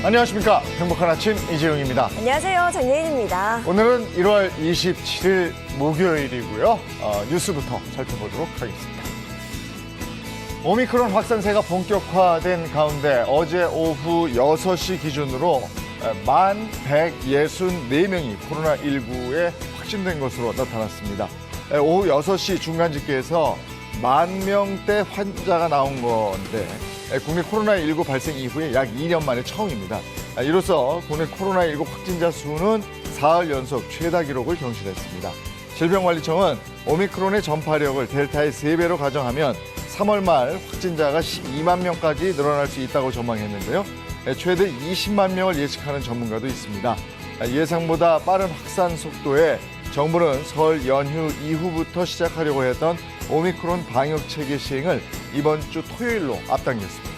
안녕하십니까. 행복한 아침 이재용입니다. 안녕하세요. 장예인입니다. 오늘은 1월 27일 목요일이고요. 뉴스부터 살펴보도록 하겠습니다. 오미크론 확산세가 본격화된 가운데 어제 오후 6시 기준으로 1,164명이 코로나19에 확진된 것으로 나타났습니다. 오후 6시 중간 집계에서 10,000명대 환자가 나온 건데 국내 코로나19 발생 이후에 약 2년 만에 처음입니다. 이로써 국내 코로나19 확진자 수는 사흘 연속 최다 기록을 경신했습니다. 질병관리청은 오미크론의 전파력을 델타의 3배로 가정하면 3월 말 확진자가 12만 명까지 늘어날 수 있다고 전망했는데요. 최대 20만 명을 예측하는 전문가도 있습니다. 예상보다 빠른 확산 속도에 정부는 설 연휴 이후부터 시작하려고 했던 오미크론 방역 체계 시행을 이번 주 토요일로 앞당겼습니다.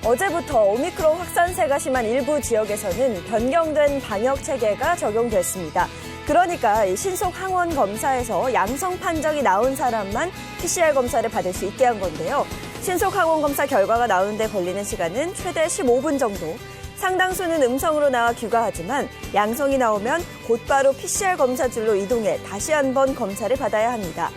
어제부터 오미크론 확산세가 심한 일부 지역에서는 변경된 방역 체계가 적용됐습니다. 그러니까 신속 항원 검사에서 양성 판정이 나온 사람만 PCR 검사를 받을 수 있게 한 건데요. 신속 항원 검사 결과가 나오는데 걸리는 시간은 최대 15분 정도. 상당수는 음성으로 나와 귀가하지만 양성이 나오면 곧바로 PCR 검사줄로 이동해 다시 한번 검사를 받아야 합니다.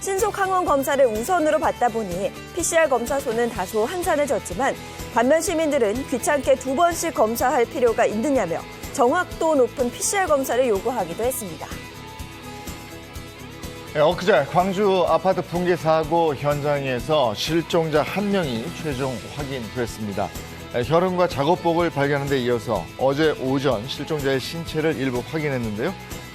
신속 항원 검사를 우선으로 받다 보니 PCR 검사 수는 다소 한산해졌지만 반면 시민들은 귀찮게 2번씩 검사할 필요가 있느냐며 정확도 높은 PCR 검사를 요구하기도 했습니다. 엊그제 광주 아파트 붕괴 사고 현장에서 실종자 1명이 최종 확인됐습니다. 혈흔과 작업복을 발견한 데 이어서 어제 오전 실종자의 신체를 일부 확인했는데요.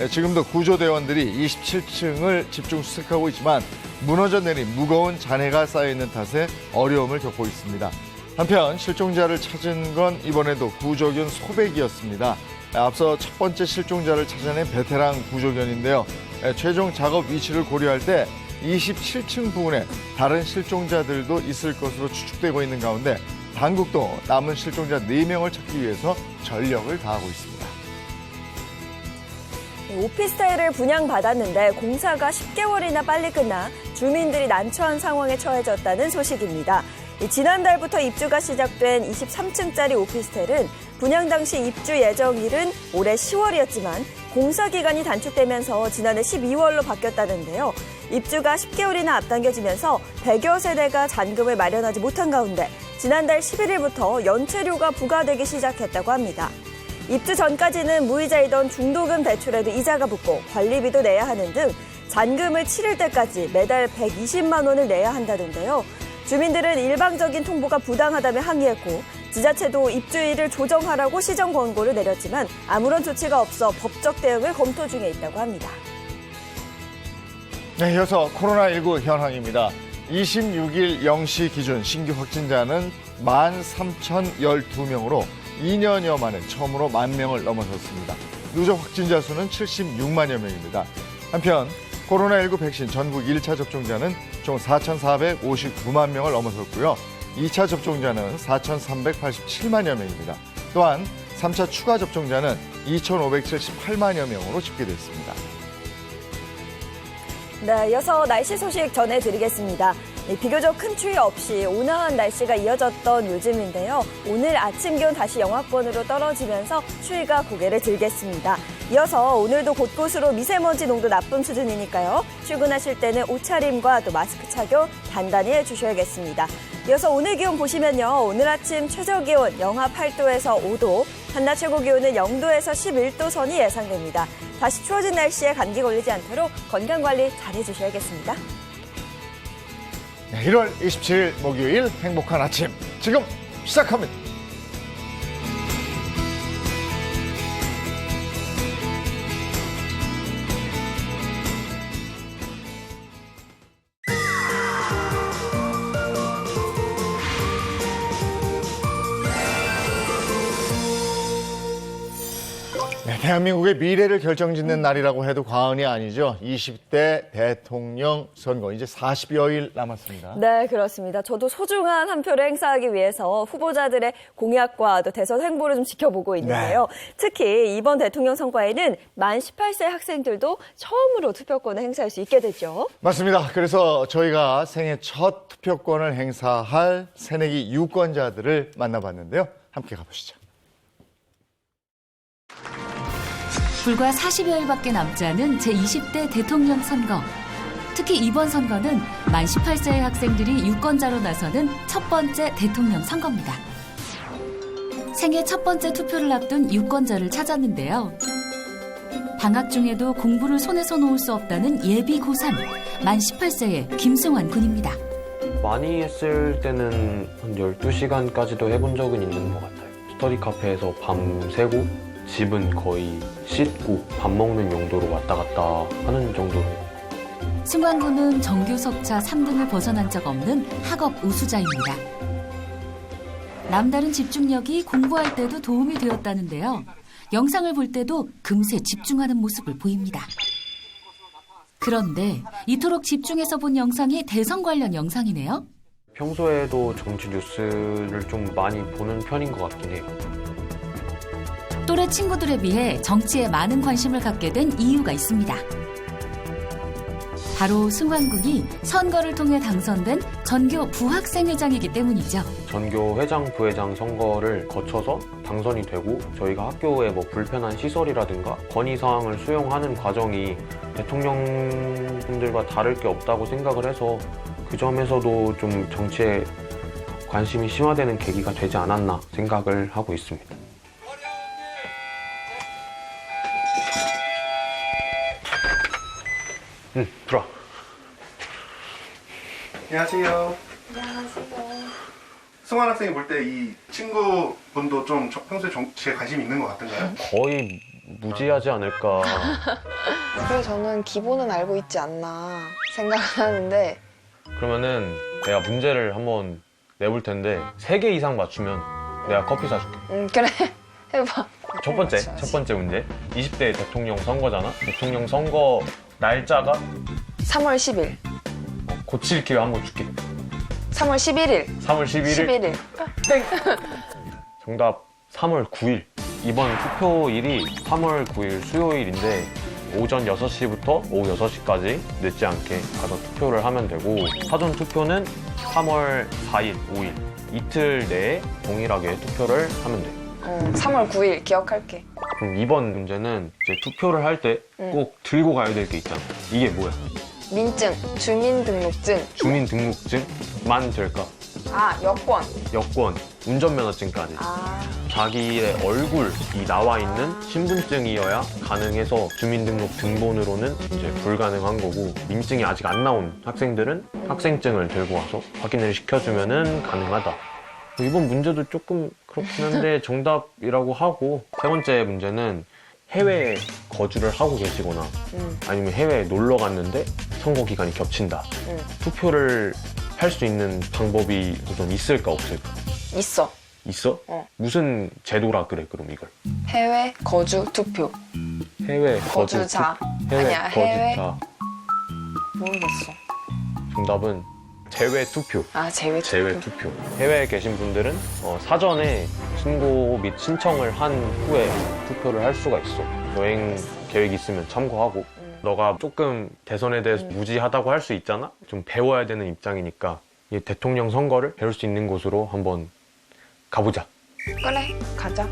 지금도 구조대원들이 27층을 집중 수색하고 있지만 무너져 내린 무거운 잔해가 쌓여있는 탓에 어려움을 겪고 있습니다. 한편 실종자를 찾은 건 이번에도 구조견 소백이었습니다. 앞서 첫 번째 실종자를 찾아낸 베테랑 구조견인데요. 최종 작업 위치를 고려할 때 27층 부근에 다른 실종자들도 있을 것으로 추측되고 있는 가운데 당국도 남은 실종자 4명을 찾기 위해서 전력을 다하고 있습니다. 오피스텔을 분양받았는데 공사가 10개월이나 빨리 끝나 주민들이 난처한 상황에 처해졌다는 소식입니다. 지난달부터 입주가 시작된 23층짜리 오피스텔은 분양 당시 입주 예정일은 올해 10월이었지만 공사 기간이 단축되면서 지난해 12월로 바뀌었다는데요. 입주가 10개월이나 앞당겨지면서 100여 세대가 잔금을 마련하지 못한 가운데 지난달 11일부터 연체료가 부과되기 시작했다고 합니다. 입주 전까지는 무이자이던 중도금 대출에도 이자가 붙고 관리비도 내야 하는 등 잔금을 치를 때까지 매달 120만 원을 내야 한다는데요. 주민들은 일방적인 통보가 부당하다며 항의했고 지자체도 입주일을 조정하라고 시정 권고를 내렸지만 아무런 조치가 없어 법적 대응을 검토 중에 있다고 합니다. 네, 이어서 코로나19 현황입니다. 26일 0시 기준 신규 확진자는 13,012명으로 2년여 만에 처음으로 10,000명을 넘어섰습니다. 누적 확진자 수는 76만여 명입니다. 한편 코로나19 백신 전국 1차 접종자는 총 4,459만 명을 넘어섰고요. 2차 접종자는 4,387만여 명입니다. 또한 3차 추가 접종자는 2,578만여 명으로 집계됐습니다. 네, 이어서 날씨 소식 전해드리겠습니다. 비교적 큰 추위 없이 온화한 날씨가 이어졌던 요즘인데요. 오늘 아침 기온 다시 영하권으로 떨어지면서 추위가 고개를 들겠습니다. 이어서 오늘도 곳곳으로 미세먼지 농도 나쁨 수준이니까요. 출근하실 때는 옷차림과 또 마스크 착용 단단히 해주셔야겠습니다. 이어서 오늘 기온 보시면요. 오늘 아침 최저 기온 영하 8도에서 5도, 한낮 최고 기온은 0도에서 11도 선이 예상됩니다. 다시 추워진 날씨에 감기 걸리지 않도록 건강관리 잘 해주셔야겠습니다. 네, 1월 27일 목요일 행복한 아침 지금 시작합니다. 대한민국의 미래를 결정짓는 날이라고 해도 과언이 아니죠. 20대 대통령 선거 이제 40여일 남았습니다. 네, 그렇습니다. 저도 소중한 한 표를 행사하기 위해서 후보자들의 공약과 또 대선 행보를 좀 지켜보고 있는데요. 특히 이번 대통령 선거에는 만 18세 학생들도 처음으로 투표권을 행사할 수 있게 됐죠. 맞습니다. 그래서 저희가 생애 첫 투표권을 행사할 새내기 유권자들을 만나봤는데요. 함께 가보시죠. 불과 40여일밖에 남지 않은 제20대 대통령 선거. 특히 이번 선거는 만 18세의 학생들이 유권자로 나서는 첫 번째 대통령 선거입니다. 생애 첫 번째 투표를 앞둔 유권자를 찾았는데요. 방학 중에도 공부를 손에서 놓을 수 없다는 예비 고3, 만 18세의 김승환 군입니다. 많이 했을 때는 한 12시간까지도 해본 적은 있는 것 같아요. 스터디 카페에서 밤 새고 집은 거의 씻고 밥 먹는 용도로 왔다 갔다 하는 정도로. 승환 군은 정규 석차 3등을 벗어난 적 없는 학업 우수자입니다. 남다른 집중력이 공부할 때도 도움이 되었다는데요. 영상을 볼 때도 금세 집중하는 모습을 보입니다. 그런데 이토록 집중해서 본 영상이 대선 관련 영상이네요. 평소에도 정치 뉴스를 좀 많이 보는 편인 것 같긴 해요. 또래 친구들에 비해 정치에 많은 관심을 갖게 된 이유가 있습니다. 바로 승환 군이 선거를 통해 당선된 전교 부학생회장이기 때문이죠. 전교 회장, 부회장 선거를 거쳐서 당선이 되고 저희가 학교에 뭐 불편한 시설이라든가 건의사항을 수용하는 과정이 대통령분들과 다를 게 없다고 생각을 해서 그 점에서도 좀 정치에 관심이 심화되는 계기가 되지 않았나 생각을 하고 있습니다. 들어와. 안녕하세요. 안녕하세요. 승환 학생이 볼 때 이 친구분도 좀 평소에 정치에 관심이 있는 것 같은가요? 거의 무지하지 않을까. 그래서 저는 기본은 알고 있지 않나 생각하는데 그러면은 내가 문제를 한번 내볼 텐데 3개 이상 맞추면 내가 커피 사줄게. 그래 해봐. 첫 번째 문제. 20대 대통령 선거잖아. 대통령 선거 날짜가 3월 10일. 고칠 기회 한번 줄게. 3월 11일. 3월 11일. 11일. 땡! 정답 3월 9일. 이번 투표일이 3월 9일 수요일인데 오전 6시부터 오후 6시까지 늦지 않게 가서 투표를 하면 되고 사전 투표는 3월 4일, 5일 이틀 내에 동일하게 투표를 하면 돼. 3월 9일 기억할게. 그럼 이번 문제는 이제 투표를 할 때 꼭 들고 가야 될 게 있잖아. 이게 뭐야? 민증, 주민등록증. 주민등록증만 될까? 아, 여권. 여권, 운전면허증까지. 자기의 얼굴이 나와 있는 신분증이어야 가능해서 주민등록 등본으로는 이제 불가능한 거고 민증이 아직 안 나온 학생들은 학생증을 들고 와서 확인을 시켜주면은 가능하다. 이번 문제도 조금 그렇긴 한데 정답이라고 하고 세 번째 문제는 해외에 거주를 하고 계시거나 아니면 해외에 놀러 갔는데 선거 기간이 겹친다. 투표를 할 수 있는 방법이 우선 있을까 없을까? 있어. 있어? 무슨 제도라 그래 그럼 이걸? 해외 거주 투표. 해외 거주자. 해외 아니야, 거주자. 해외. 모르겠어. 정답은 제외 투표. 아, 제외 투표. 제외 투표. 해외에 계신 분들은 사전에 신고 및 신청을 한 후에 투표를 할 수가 있어. 여행 계획 있으면 참고하고. 너가 조금 대선에 대해서 무지하다고 할 수 있잖아? 좀 배워야 되는 입장이니까 이 대통령 선거를 배울 수 있는 곳으로 한번 가보자. 그래, 가자.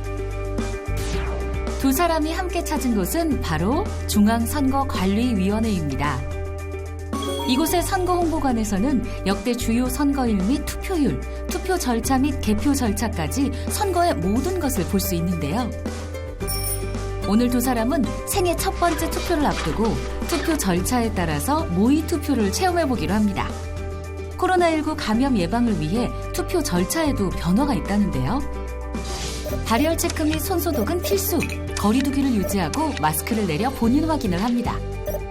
두 사람이 함께 찾은 곳은 바로 중앙선거관리위원회입니다. 이곳의 선거홍보관에서는 역대 주요 선거일 및 투표율, 투표 절차 및 개표 절차까지 선거의 모든 것을 볼 수 있는데요. 오늘 두 사람은 생애 첫 번째 투표를 앞두고 투표 절차에 따라서 모의 투표를 체험해보기로 합니다. 코로나19 감염 예방을 위해 투표 절차에도 변화가 있다는데요. 발열 체크 및 손소독은 필수, 거리 두기를 유지하고 마스크를 내려 본인 확인을 합니다.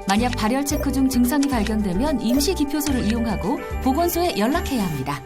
만약 발열 체크 중 증상이 발견되면 임시 기표소를 이용하고 보건소에 연락해야 합니다.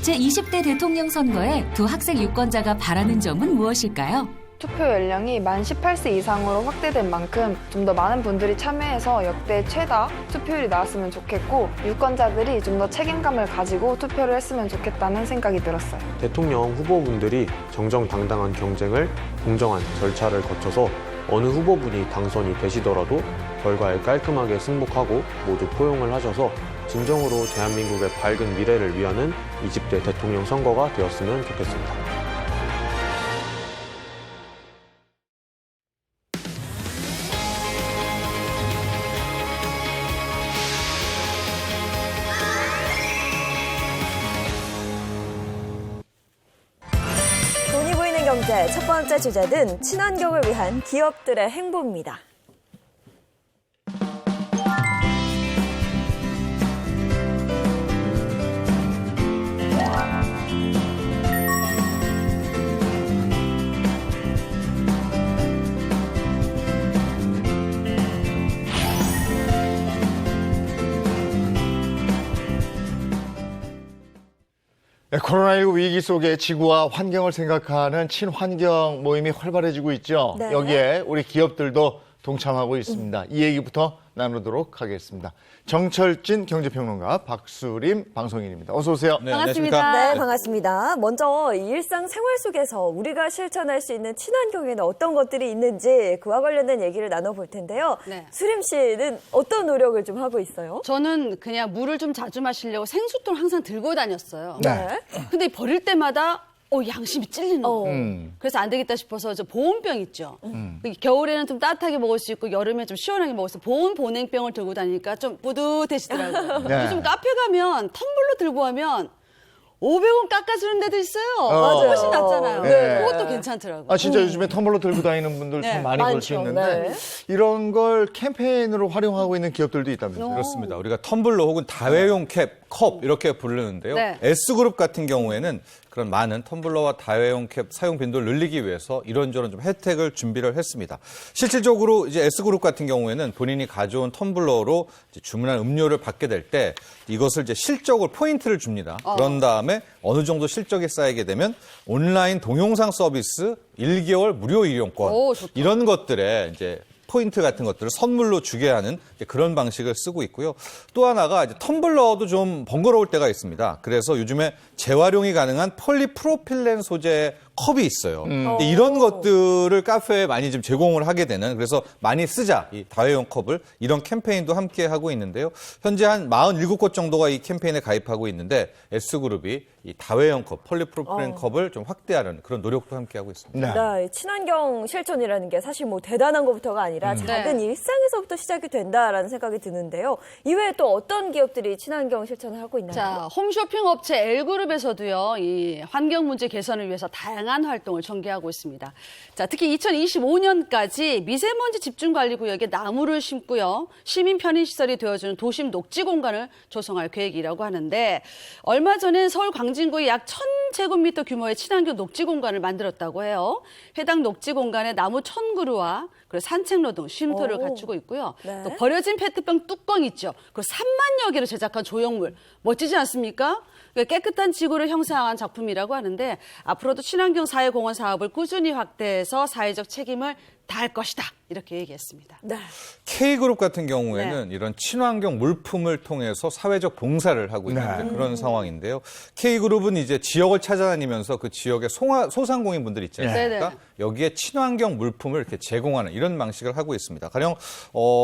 제20대 대통령 선거에 두 학생 유권자가 바라는 점은 무엇일까요? 투표 연령이 만 18세 이상으로 확대된 만큼 좀 더 많은 분들이 참여해서 역대 최다 투표율이 나왔으면 좋겠고 유권자들이 좀 더 책임감을 가지고 투표를 했으면 좋겠다는 생각이 들었어요. 대통령 후보분들이 정정당당한 경쟁을 공정한 절차를 거쳐서 어느 후보분이 당선이 되시더라도 결과에 깔끔하게 승복하고 모두 포용을 하셔서 진정으로 대한민국의 밝은 미래를 위하는 20대 대통령 선거가 되었으면 좋겠습니다. 돈이 보이는 경제 첫 번째 주제는 친환경을 위한 기업들의 행보입니다. 네, 코로나19 위기 속에 지구와 환경을 생각하는 친환경 모임이 활발해지고 있죠. 네. 여기에 우리 기업들도 동참하고 있습니다. 이 얘기부터 나누도록 하겠습니다. 정철진 경제평론가, 박수림 방송인입니다. 어서 오세요. 네, 반갑습니다. 안녕하십니까? 네, 반갑습니다. 먼저 일상생활 속에서 우리가 실천할 수 있는 친환경에는 어떤 것들이 있는지 그와 관련된 얘기를 나눠볼 텐데요. 네. 수림 씨는 어떤 노력을 좀 하고 있어요? 저는 그냥 물을 좀 자주 마시려고 생수통 항상 들고 다녔어요. 네. 근데 버릴 때마다 양심이 찔리는 거예요. 그래서 안 되겠다 싶어서 저 보온병 있죠. 겨울에는 좀 따뜻하게 먹을 수 있고 여름에 좀 시원하게 먹을 수 있고 보온 보냉병을 들고 다니니까 좀 뿌듯해지더라고요. 네. 요즘 카페 가면 텀블러 들고 하면 500원 깎아주는 데도 있어요. 맞아요. 훨씬 낫잖아요. 네. 그것도 괜찮더라고요. 아, 진짜 요즘에 텀블러 들고 다니는 분들 네, 참 많이 볼 수 많죠. 있는데 네. 이런 걸 캠페인으로 활용하고 있는 기업들도 있다면서요. 그렇습니다. 우리가 텀블러 혹은 다회용 캡, 컵 이렇게 부르는데요. 네. S그룹 같은 경우에는 그런 많은 텀블러와 다회용 캡 사용 빈도를 늘리기 위해서 이런저런 좀 혜택을 준비를 했습니다. 실질적으로 이제 S그룹 같은 경우에는 본인이 가져온 텀블러로 이제 주문한 음료를 받게 될 때 이것을 이제 실적으로 포인트를 줍니다. 그런 다음에 어느 정도 실적이 쌓이게 되면 온라인 동영상 서비스 1개월 무료 이용권 오, 좋다. 이런 것들에 이제 포인트 같은 것들을 선물로 주게 하는 그런 방식을 쓰고 있고요. 또 하나가 이제 텀블러도 좀 번거로울 때가 있습니다. 그래서 요즘에 재활용이 가능한 폴리프로필렌 소재의 컵이 있어요. 근데 이런 것들을 카페에 많이 좀 제공을 하게 되는, 그래서 많이 쓰자, 이 다회용 컵을, 이런 캠페인도 함께 하고 있는데요. 현재 한 47곳 정도가 이 캠페인에 가입하고 있는데 S그룹이 이 다회용 컵, 폴리프로필렌 컵을 좀 확대하는 그런 노력도 함께 하고 있습니다. 네, 친환경 실천이라는 게 사실 뭐 대단한 것부터가 아니라 작은 네. 일상에서부터 시작이 된다라는 생각이 드는데요. 이외에 또 어떤 기업들이 친환경 실천을 하고 있나요? 자, 홈쇼핑 업체 L그룹에서도요, 이 환경 문제 개선을 위해서 다양한 활동을 전개하고 있습니다. 자, 특히 2025년까지 미세먼지 집중관리구역에 나무를 심고요, 시민 편의시설이 되어주는 도심 녹지 공간을 조성할 계획이라고 하는데, 얼마 전에 서울 광진구에 약 1000제곱미터 규모의 친환경 녹지 공간을 만들었다고 해요. 해당 녹지 공간에 나무 1000그루와 그리고 산책로 등 쉼터를 오. 갖추고 있고요. 네. 또 버려진 페트병 뚜껑 있죠. 그 3만여 개를 제작한 조형물. 멋지지 않습니까? 깨끗한 지구를 형성한 작품이라고 하는데 앞으로도 친환경 사회공헌 사업을 꾸준히 확대해서 사회적 책임을 다할 것이다. 이렇게 얘기했습니다. 네. K그룹 같은 경우에는 이런 친환경 물품을 통해서 사회적 봉사를 하고 있는 네. 그런 상황인데요. K그룹은 이제 지역을 찾아다니면서 그 지역의 소상공인분들 있지 않습니까? 네. 여기에 친환경 물품을 이렇게 제공하는 이런 방식을 하고 있습니다. 가령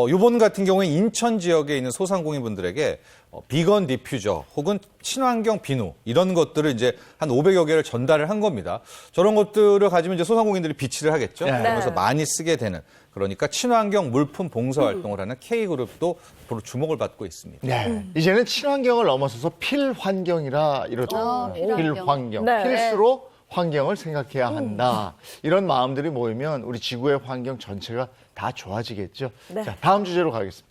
이번 같은 경우에 인천 지역에 있는 소상공인분들에게 비건 디퓨저 혹은 친환경 비누 이런 것들을 이제 한 500여 개를 전달을 한 겁니다. 저런 것들을 가지면 이제 소상공인들이 비치를 하겠죠. 네. 그러면서 많이 쓰게 되는, 그러니까 친환경 물품 봉사 활동을 하는 K그룹도 앞으로 주목을 받고 있습니다. 네. 이제는 친환경을 넘어서서 필환경이라 이러죠. 필환경. 필환경. 네. 필수로 환경을 생각해야 한다. 이런 마음들이 모이면 우리 지구의 환경 전체가 다 좋아지겠죠. 네. 자, 다음 주제로 가겠습니다.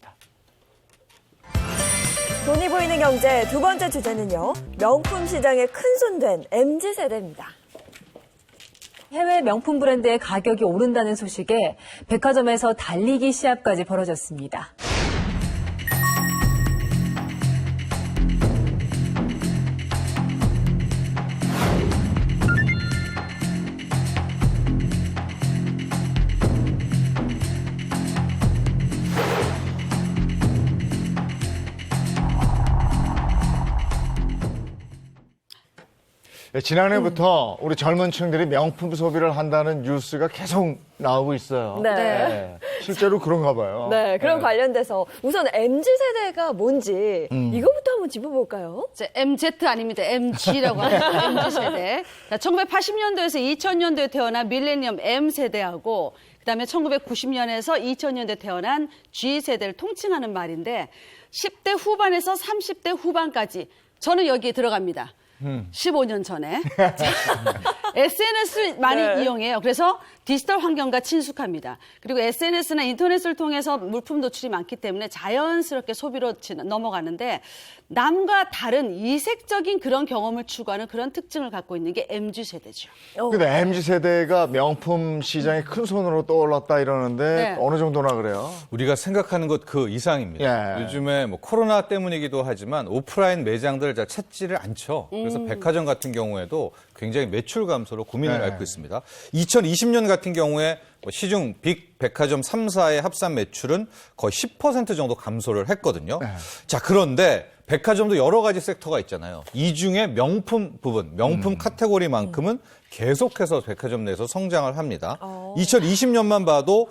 돈이 보이는 경제 두 번째 주제는요. 명품 시장에 큰손된 MZ세대입니다. 해외 명품 브랜드의 가격이 오른다는 소식에 백화점에서 달리기 시합까지 벌어졌습니다. 네, 지난해부터 우리 젊은 층들이 명품 소비를 한다는 뉴스가 계속 나오고 있어요. 네. 실제로 그런가 봐요. 네, 그런 관련돼서 우선 MZ세대가 뭔지 이거부터 한번 짚어볼까요? 이제 MZ 아닙니다. MG라고 하는 MZ세대. 1980년도에서 2000년도에 태어난 밀레니엄 M세대하고 그다음에 1990년에서 2000년대 태어난 G세대를 통칭하는 말인데 10대 후반에서 30대 후반까지 저는 여기에 들어갑니다. 15년 전에. SNS를 많이 네. 이용해요. 그래서 디지털 환경과 친숙합니다. 그리고 SNS나 인터넷을 통해서 물품 노출이 많기 때문에 자연스럽게 소비로 넘어가는데 남과 다른 이색적인 그런 경험을 추구하는 그런 특징을 갖고 있는 게 MZ세대죠. 근데 MZ세대가 명품 시장에 큰 손으로 떠올랐다 이러는데 네. 어느 정도나 그래요? 우리가 생각하는 것 그 이상입니다. 예. 요즘에 뭐 코로나 때문이기도 하지만 오프라인 매장들 잘 찾지를 않죠. 그래서 백화점 같은 경우에도 굉장히 매출 감소로 고민을 네. 앓고 있습니다. 2020년 같은 경우에 뭐 시중 빅 백화점 3사의 합산 매출은 거의 10% 정도 감소를 했거든요. 네. 자, 그런데 백화점도 여러 가지 섹터가 있잖아요. 이 중에 명품 부분, 명품 카테고리만큼은 계속해서 백화점 내에서 성장을 합니다. 2020년만 봐도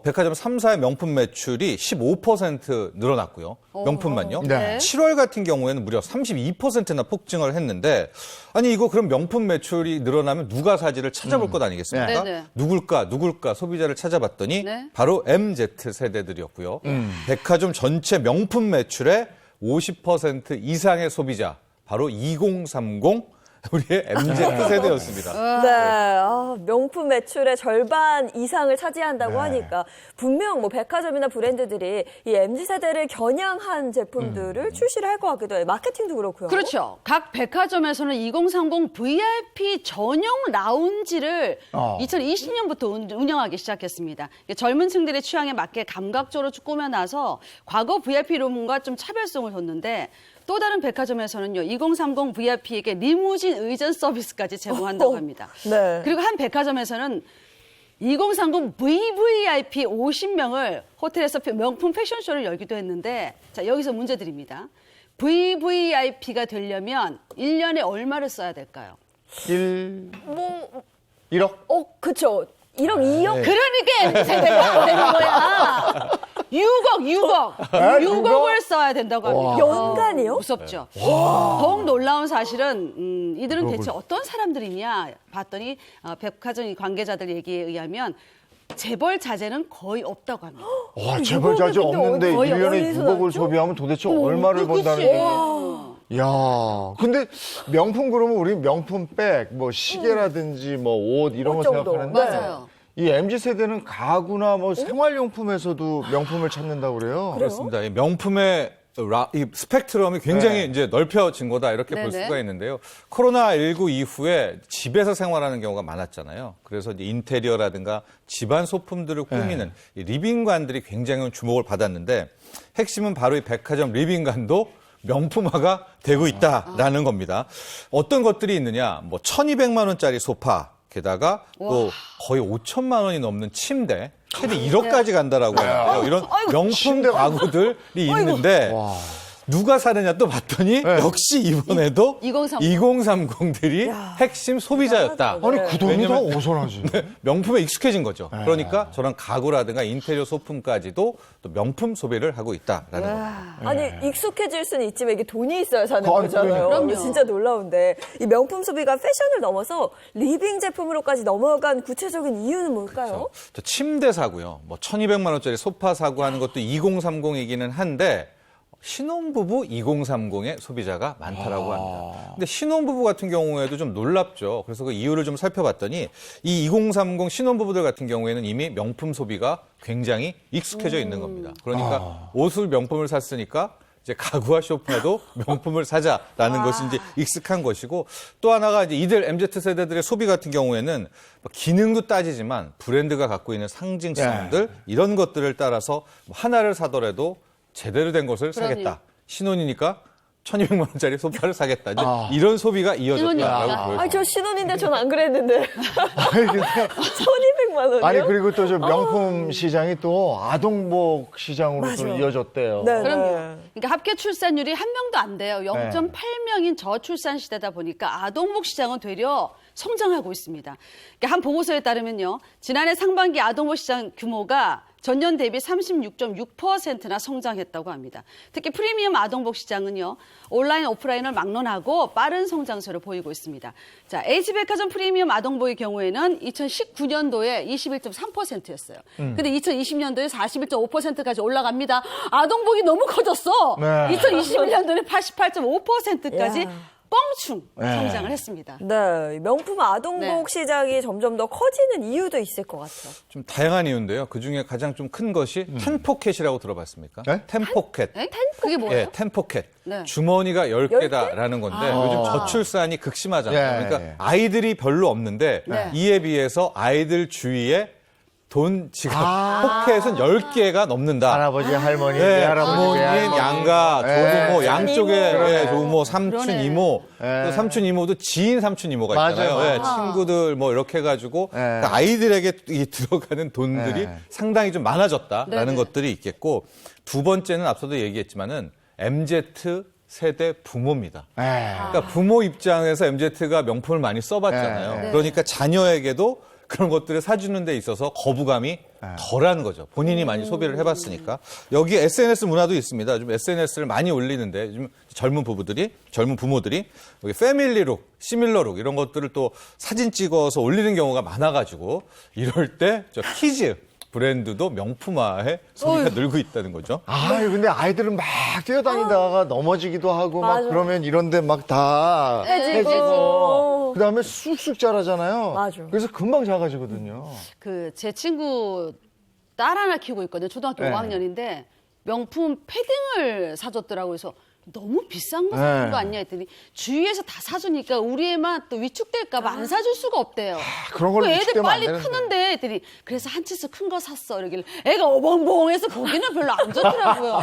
백화점 3사의 명품 매출이 15% 늘어났고요. 명품만요. 네. 7월 같은 경우에는 무려 32%나 폭증을 했는데 아니 이거 그럼 명품 매출이 늘어나면 누가 사지를 찾아볼 것 아니겠습니까? 네. 누굴까 소비자를 찾아봤더니 네. 바로 MZ 세대들이었고요. 백화점 전체 명품 매출의 50% 이상의 소비자 바로 2030 우리의 MZ 세대였습니다. 네, 명품 매출의 절반 이상을 차지한다고 하니까 분명 뭐 백화점이나 브랜드들이 이 MZ세대를 겨냥한 제품들을 출시를 할 것 같기도 해요. 마케팅도 그렇고요. 그렇죠. 각 백화점에서는 2030 VIP 전용 라운지를 2020년부터 운영하기 시작했습니다. 젊은 층들의 취향에 맞게 감각적으로 꾸며놔서 과거 VIP 룸과 좀 차별성을 줬는데 또 다른 백화점에서는요, 2030 VIP에게 리무진 의전 서비스까지 제공한다고 합니다. 네. 그리고 한 백화점에서는 2030 VVIP 50명을 호텔에서 명품 패션쇼를 열기도 했는데, 자, 여기서 문제 드립니다. VVIP가 되려면 1년에 얼마를 써야 될까요? 1억? 그쵸. 1억, 2억? 그러니까 MZ세대가 안 되는 거야. 6억을 써야 된다고 합니다. 연간이요? 무섭죠. 더욱 놀라운 사실은 이들은 대체 어떤 사람들이냐 봤더니 백화점 관계자들 얘기에 의하면 재벌 자제는 거의 없다고 합니다. 와, 재벌 자주 근데 없는데 거의 1년에 어디서 6억을 났죠? 소비하면 도대체 얼마를 번다는 얘기예요? 야, 근데 명품 그러면 우리 명품 백, 뭐 시계라든지 뭐 옷 이런 거 옷 정도. 생각하는데 맞아요. 이 MZ세대는 가구나 뭐 생활용품에서도 명품을 찾는다고 그래요. 그렇습니다. 이 명품의 이 스펙트럼이 굉장히 이제 넓혀진 거다 이렇게 볼 네네. 수가 있는데요. 코로나19 i후에 집에서 생활하는 경우가 많았잖아요. 그래서 이제 인테리어라든가 집안 소품들을 꾸미는 이 리빙관들이 굉장히 주목을 받았는데 핵심은 바로 이 백화점 리빙관도 명품화가 되고 있다라는 겁니다. 어떤 것들이 있느냐? 뭐 1,200만 원짜리 소파, 게다가 또 거의 5천만 원이 넘는 침대, 최대 1억까지 간다라고 하는데요. 이런 명품 가구들이 있는데 누가 사느냐 또 봤더니 역시 이번에도 2030들이 핵심 소비자였다. 아니, 그 돈이 다 왜냐면 어디서 나지? 명품에 익숙해진 거죠. 그러니까 저런 가구라든가 인테리어 소품까지도 또 명품 소비를 하고 있다라는 겁니다. 아니, 익숙해질 수는 있지만 이게 돈이 있어야 사는 아니, 거잖아요. 그럼요. 진짜 놀라운데. 이 명품 소비가 패션을 넘어서 리빙 제품으로까지 넘어간 구체적인 이유는 뭘까요? 저 침대 사고요. 뭐 1,200만 원짜리 소파 사고 하는 것도 2030이기는 한데 신혼부부 2030의 소비자가 많다라고 합니다. 근데 신혼부부 같은 경우에도 좀 놀랍죠. 그래서 그 이유를 좀 살펴봤더니 이 2030 신혼부부들 같은 경우에는 이미 명품 소비가 굉장히 익숙해져 있는 겁니다. 그러니까 옷을 명품을 샀으니까 이제 가구와 쇼핑에도 명품을 사자라는 것이 이제 익숙한 것이고 또 하나가 이제 이들 MZ 세대들의 소비 같은 경우에는 기능도 따지지만 브랜드가 갖고 있는 상징성들 이런 것들을 따라서 하나를 사더라도 제대로 된 것을 그럼요. 사겠다. 신혼이니까 1,200만 원짜리 소파를 사겠다. 이제 이런 소비가 이어졌다라고 신혼이니까. 보여집니다. 저 신혼인데 전 안 그랬는데. 아니, 근데 300만 원이요? 아니 그리고 또 저 명품 시장이 또 아동복 시장으로 또 이어졌대요. 네. 그럼요. 그러니까 합계 출산율이 1명도 안 돼요. 0.8명인 저출산 시대다 보니까 아동복 시장은 되려 성장하고 있습니다. 그러니까 한 보고서에 따르면요. 지난해 상반기 아동복 시장 규모가 전년 대비 36.6%나 성장했다고 합니다. 특히 프리미엄 아동복 시장은요. 온라인, 오프라인을 막론하고 빠른 성장세를 보이고 있습니다. 자, H백화점 프리미엄 아동복의 경우에는 2019년도에 21.3%였어요. 근데 2020년도에 41.5%까지 올라갑니다. 아동복이 너무 커졌어. 네. 2021년도에 88.5%까지 뻥충 성장을 했습니다. 네, 명품 아동복 시장이 점점 더 커지는 이유도 있을 것 같아요. 좀 다양한 이유인데요. 그중에 가장 좀 큰 것이 텐포켓이라고 들어봤습니까? 네? 텐포켓. 그게 뭐예요? 예, 텐포켓. 네. 주머니가 10개다라는 건데 요즘 저출산이 극심하잖아요. 예, 그러니까 예. 아이들이 별로 없는데 네. 이에 비해서 아이들 주위에 돈 지갑 포켓은 10개가 넘는다. 할아버지, 할머니, 네, 외할아버지, 부모님, 외할머니. 양가, 네. 조부모, 양쪽에 이모. 예, 조부모, 삼촌, 그러네. 이모, 네. 또 삼촌, 이모도 지인 삼촌, 이모가 있잖아요. 맞아요. 예, 친구들 뭐 이렇게 해가지고 네. 그러니까 아이들에게 이 들어가는 돈들이 네. 상당히 좀 많아졌다라는 네네. 것들이 있겠고 두 번째는 앞서도 얘기했지만은 MZ 세대 부모입니다. 네. 그러니까 부모 입장에서 MZ가 명품을 많이 써봤잖아요. 네. 그러니까 자녀에게도 그런 것들을 사주는 데 있어서 거부감이 덜한 거죠. 본인이 많이 소비를 해봤으니까. 여기 SNS 문화도 있습니다. 요즘 SNS를 많이 올리는데 요즘 젊은 부모들이 여기 패밀리룩, 시밀러룩 이런 것들을 또 사진 찍어서 올리는 경우가 많아가지고 이럴 때 저 키즈 브랜드도 명품화에 소비가 늘고 있다는 거죠. 근데 아이들은 막 뛰어다니다가 넘어지기도 하고 막 맞아. 그러면 이런데 막 다 해지고 그다음에 쑥쑥 자라잖아요. 맞아. 그래서 금방 작아지거든요. 그 제 친구 딸 하나 키우고 있거든요. 초등학교 네. 5학년인데 명품 패딩을 사줬더라고요. 그래서 너무 비싼 거 사준 거 아니냐 했더니 주위에서 다 사주니까 우리 애만 또 위축될까 봐 안 사줄 수가 없대요. 그런 걸로 그 애들 위축되면 안 빨리 되는데. 크는데 했더니 그래서 한 치수 큰 거 샀어. 이러길래 애가 어벙벙해서 거기는 별로 안 좋더라고요.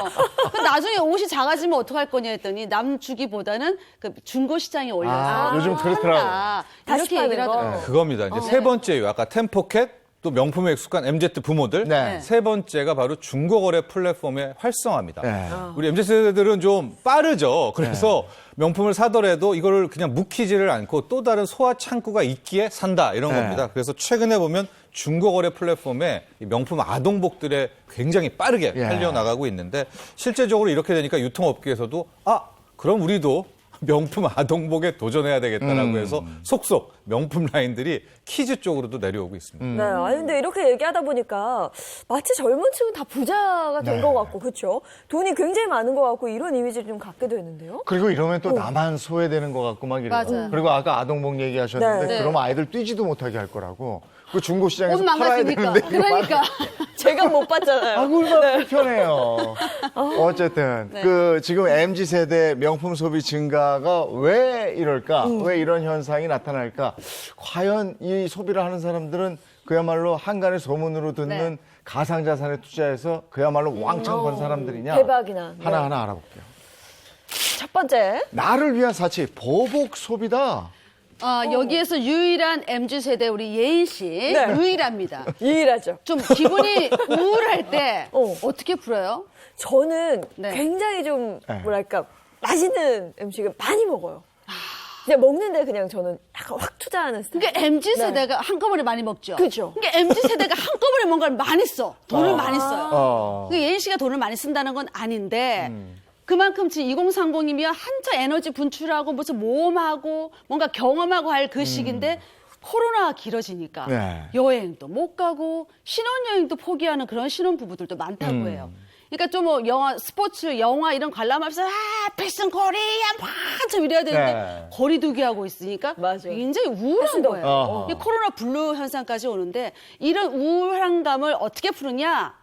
그 나중에 옷이 작아지면 어떡할 거냐 했더니 남 주기보다는 그 중고 시장에 올려서 요즘 그렇더라고요. 판다. 다시 이렇게 얘기를 파는 거. 하더라고요. 그겁니다. 이제 세 번째요. 아까 텐포켓, 또 명품에 익숙한 MZ 부모들. 네. 세 번째가 바로 중고거래 플랫폼의 활성화입니다. 네. 우리 MZ세대들은 좀 빠르죠. 그래서 명품을 사더라도 이걸 그냥 묵히지를 않고 또 다른 소화 창구가 있기에 산다 이런 네. 겁니다. 그래서 최근에 보면 중고거래 플랫폼에 이 명품 아동복들에 굉장히 빠르게 예. 팔려나가고 있는데 실제적으로 이렇게 되니까 유통업계에서도 그럼 우리도 명품 아동복에 도전해야 되겠다라고 해서 속속 명품 라인들이 키즈 쪽으로도 내려오고 있습니다. 네, 아니 근데 이렇게 얘기하다 보니까 마치 젊은 층은 다 부자가 된 것 같고, 그렇죠? 돈이 굉장히 많은 것 같고 이런 이미지를 좀 갖게 되는데요. 그리고 이러면 또 나만 소외되는 것 같고 막 이래요. 맞아요. 그리고 아까 아동복 얘기하셨는데 네. 그러면 아이들 뛰지도 못하게 할 거라고. 그 중고 시장에서 옷 팔아야 망가지니까. 되는데. 이거 그러니까. 제가 못 봤잖아요. 얼마나 불편해요. 어쨌든 그 지금 MZ 세대 명품 소비 증가가 왜 이럴까? 왜 이런 현상이 나타날까? 과연 이 소비를 하는 사람들은 그야말로 한간의 소문으로 듣는 가상자산에 투자해서 그야말로 왕창 번 사람들이냐? 대박이나. 네. 하나하나 알아볼게요. 첫 번째. 나를 위한 사치, 보복 소비다. 여기에서 유일한 MZ세대 우리 예인 씨 네. 유일합니다. 유일하죠. 좀 기분이 우울할 때 어. 어떻게 풀어요? 저는 네. 굉장히 좀 네. 뭐랄까 맛있는 음식을 많이 먹어요. 그냥 먹는데 그냥 저는 약간 확 투자하는 스타일. 그러니까 MZ세대가 한꺼번에 많이 먹죠. 그죠. 그러니까 MZ세대가 한꺼번에 뭔가를 많이 써. 돈을 많이 써요. 그 그 예인 씨가 돈을 많이 쓴다는 건 아닌데 그만큼 지금 2030이면 한참 에너지 분출하고 무슨 모험하고 뭔가 경험하고 할 그 시기인데 코로나가 길어지니까 네. 여행도 못 가고 신혼여행도 포기하는 그런 신혼부부들도 많다고 해요. 그러니까 좀 뭐 영화, 스포츠, 영화 이런 관람하면서 패션 코리아 한참 이래야 되는데 네. 거리두기 하고 있으니까 맞아요. 굉장히 우울한 패션도 거예요. 어허. 이 코로나 블루 현상까지 오는데 이런 우울한 감을 어떻게 푸느냐?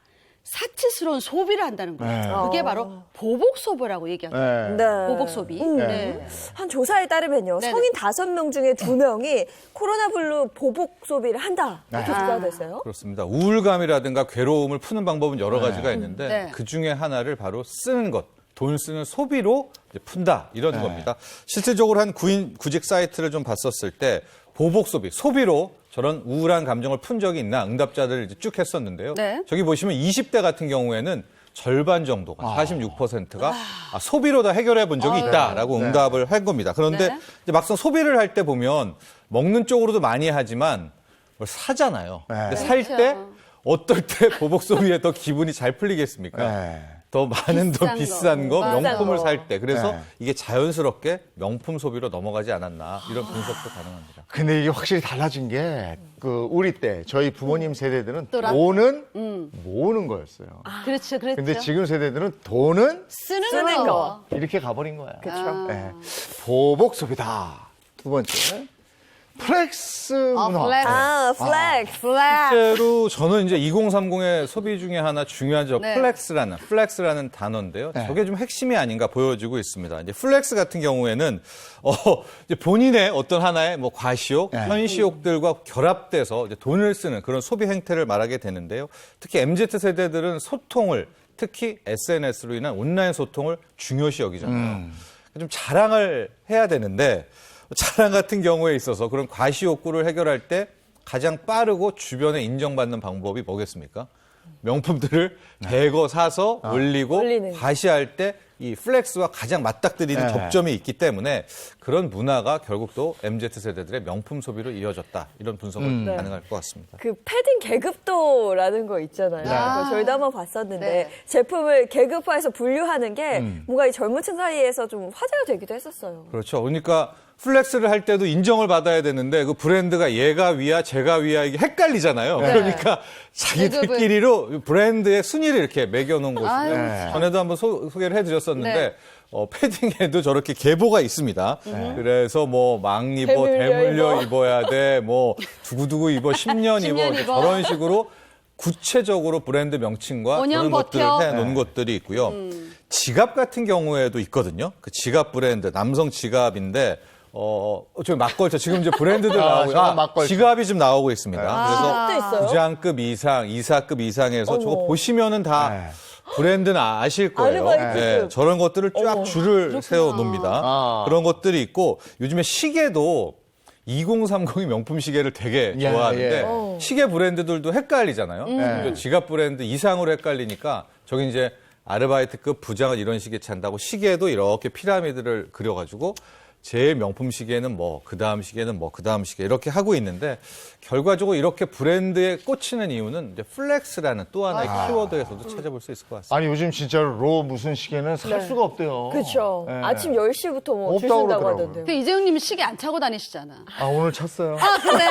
사치스러운 소비를 한다는 거예요. 네. 그게 바로 보복 소비라고 얘기하죠. 네. 보복 소비. 네. 한 조사에 따르면요. 네네. 성인 5명 중에 2명이 코로나 블루 보복 소비를 한다. 이렇게 조사가 됐어요. 그렇습니다. 우울감이라든가 괴로움을 푸는 방법은 여러 가지가 있는데 네. 그 중에 하나를 바로 쓰는 것, 돈 쓰는 소비로 이제 푼다 이런 겁니다. 실질적으로 한 구직 사이트를 좀 봤었을 때 보복 소비로 저런 우울한 감정을 푼 적이 있나 응답자들을 이제 쭉 했었는데요. 네. 저기 보시면 20대 같은 경우에는 절반 정도가 46%가 소비로 다 해결해 본 적이 있다라고 네. 응답을 한 겁니다. 그런데 네. 이제 막상 소비를 할 때 보면 먹는 쪽으로도 많이 하지만 뭘 사잖아요. 네. 근데 살 때 어떨 때 보복 소비에 더 기분이 잘 풀리겠습니까? 네. 더 많은 더 비싼 거, 비싼 명품을 거. 살 때. 그래서 네. 이게 자연스럽게 명품 소비로 넘어가지 않았나 이런 분석도 가능합니다. 근데 이게 확실히 달라진 게, 우리 때, 저희 부모님 세대들은 또라? 돈은 모으는 거였어요. 그렇죠, 그렇죠. 근데 지금 세대들은 돈은 쓰는 거. 이렇게 가버린 거야. 그렇죠. 네. 보복 소비다. 두 번째, 플렉스 문화. 플렉스. 플렉스. 실제로 저는 이제 2030의 소비 중에 하나 중요한 저 네. 플렉스라는 단어인데요. 네. 저게 좀 핵심이 아닌가 보여지고 있습니다. 이제 플렉스 같은 경우에는 이제 본인의 어떤 하나의 뭐 과시욕, 네. 현시욕들과 결합돼서 이제 돈을 쓰는 그런 소비 행태를 말하게 되는데요. 특히 MZ 세대들은 소통을 특히 SNS로 인한 온라인 소통을 중요시 여기잖아요. 좀 자랑을 해야 되는데 자랑 같은 경우에 있어서 그런 과시욕구를 해결할 때 가장 빠르고 주변에 인정받는 방법이 뭐겠습니까? 명품들을 대거 사서 올리고 올리는. 과시할 때 이 플렉스와 가장 맞닥뜨리는 네. 접점이 있기 때문에 그런 문화가 결국 또 MZ세대들의 명품 소비로 이어졌다. 이런 분석을 가능할 것 같습니다. 그 패딩 계급도라는 거 있잖아요. 그거 저희도 한번 봤었는데 네. 제품을 계급화해서 분류하는 게 뭔가 이 젊은 층 사이에서 좀 화제가 되기도 했었어요. 그렇죠. 그러니까 플렉스를 할 때도 인정을 받아야 되는데 그 브랜드가 얘가 위야 제가 위야 이게 헷갈리잖아요. 그러니까 자기들끼리로 브랜드의 순위를 이렇게 매겨놓은 곳인데 네. 전에도 한번 소개를 해드렸었는데 네. 패딩에도 저렇게 계보가 있습니다. 그래서 뭐 막 입어, 대물려 입어야 돼, 뭐 두고두고 입어, 10년 입어, 10년 입어. 저런 식으로 구체적으로 브랜드 명칭과 5년 그런 것들을 버텨. 해놓은 것들이 있고요. 지갑 같은 경우에도 있거든요. 그 지갑 브랜드, 남성 지갑인데, 저 막걸리, 지금 이제 브랜드들 나오고, 저건 막걸리. 지갑이 좀 나오고 있습니다. 지갑도 그래서 있어요? 부장급 이상, 이사급 이상에서 저거 보시면은 다 네. 브랜드는 아실 거예요. 아르바이트급. 저런 것들을 쫙 줄을 세워 놓습니다. 아. 그런 것들이 있고, 요즘에 시계도 2030이 명품 시계를 되게 예, 좋아하는데 예. 시계 브랜드들도 헷갈리잖아요. 네. 지갑 브랜드 이상으로 헷갈리니까 저기 이제 아르바이트급 부장은 이런 시계 찬다고 시계도 이렇게 피라미드를 그려가지고 제일 명품 시계는 뭐, 그 다음 시계는 뭐, 그 다음 시계 이렇게 하고 있는데 결과적으로 이렇게 브랜드에 꽂히는 이유는 이제 플렉스라는 또 하나의 키워드에서도 찾아볼 수 있을 것 같습니다. 아니, 요즘 진짜로 로 무슨 시계는 살 수가 없대요. 그렇죠. 네. 아침 10시부터 뭐 줄 없다고 쓴다고 그러더라고요. 하던데요. 근데 이재용님은 시계 안 차고 다니시잖아. 아, 오늘 찼어요. 그래요?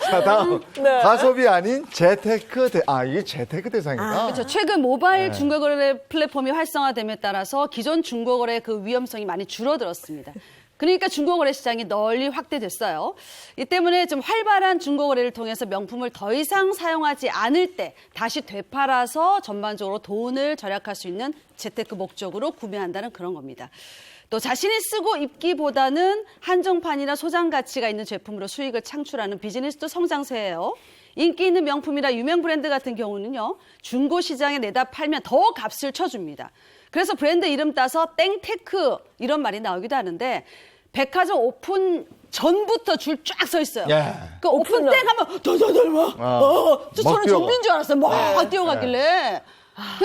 자, 다음. 네. 가소비 아닌 재테크 이게 재테크 대상이다. 그렇죠. 최근 모바일 중고거래 플랫폼이 활성화됨에 따라서 기존 중고거래 그 위험성이 많이 줄어들었습니다. 그러니까 중고거래 시장이 널리 확대됐어요. 이 때문에 좀 활발한 중고거래를 통해서 명품을 더 이상 사용하지 않을 때 다시 되팔아서 전반적으로 돈을 절약할 수 있는 재테크 목적으로 구매한다는 그런 겁니다. 또 자신이 쓰고 입기보다는 한정판이나 소장 가치가 있는 제품으로 수익을 창출하는 비즈니스도 성장세예요. 인기 있는 명품이나 유명 브랜드 같은 경우는요, 중고 시장에 내다 팔면 더 값을 쳐줍니다. 그래서 브랜드 이름 따서 땡테크 이런 말이 나오기도 하는데 백화점 오픈 전부터 줄 쫙 서 있어요. 예. 그 오픈 때 가면 더더더 막, 저는 막 뛰어가. 좀비인 줄 알았어요. 막 뛰어가길래.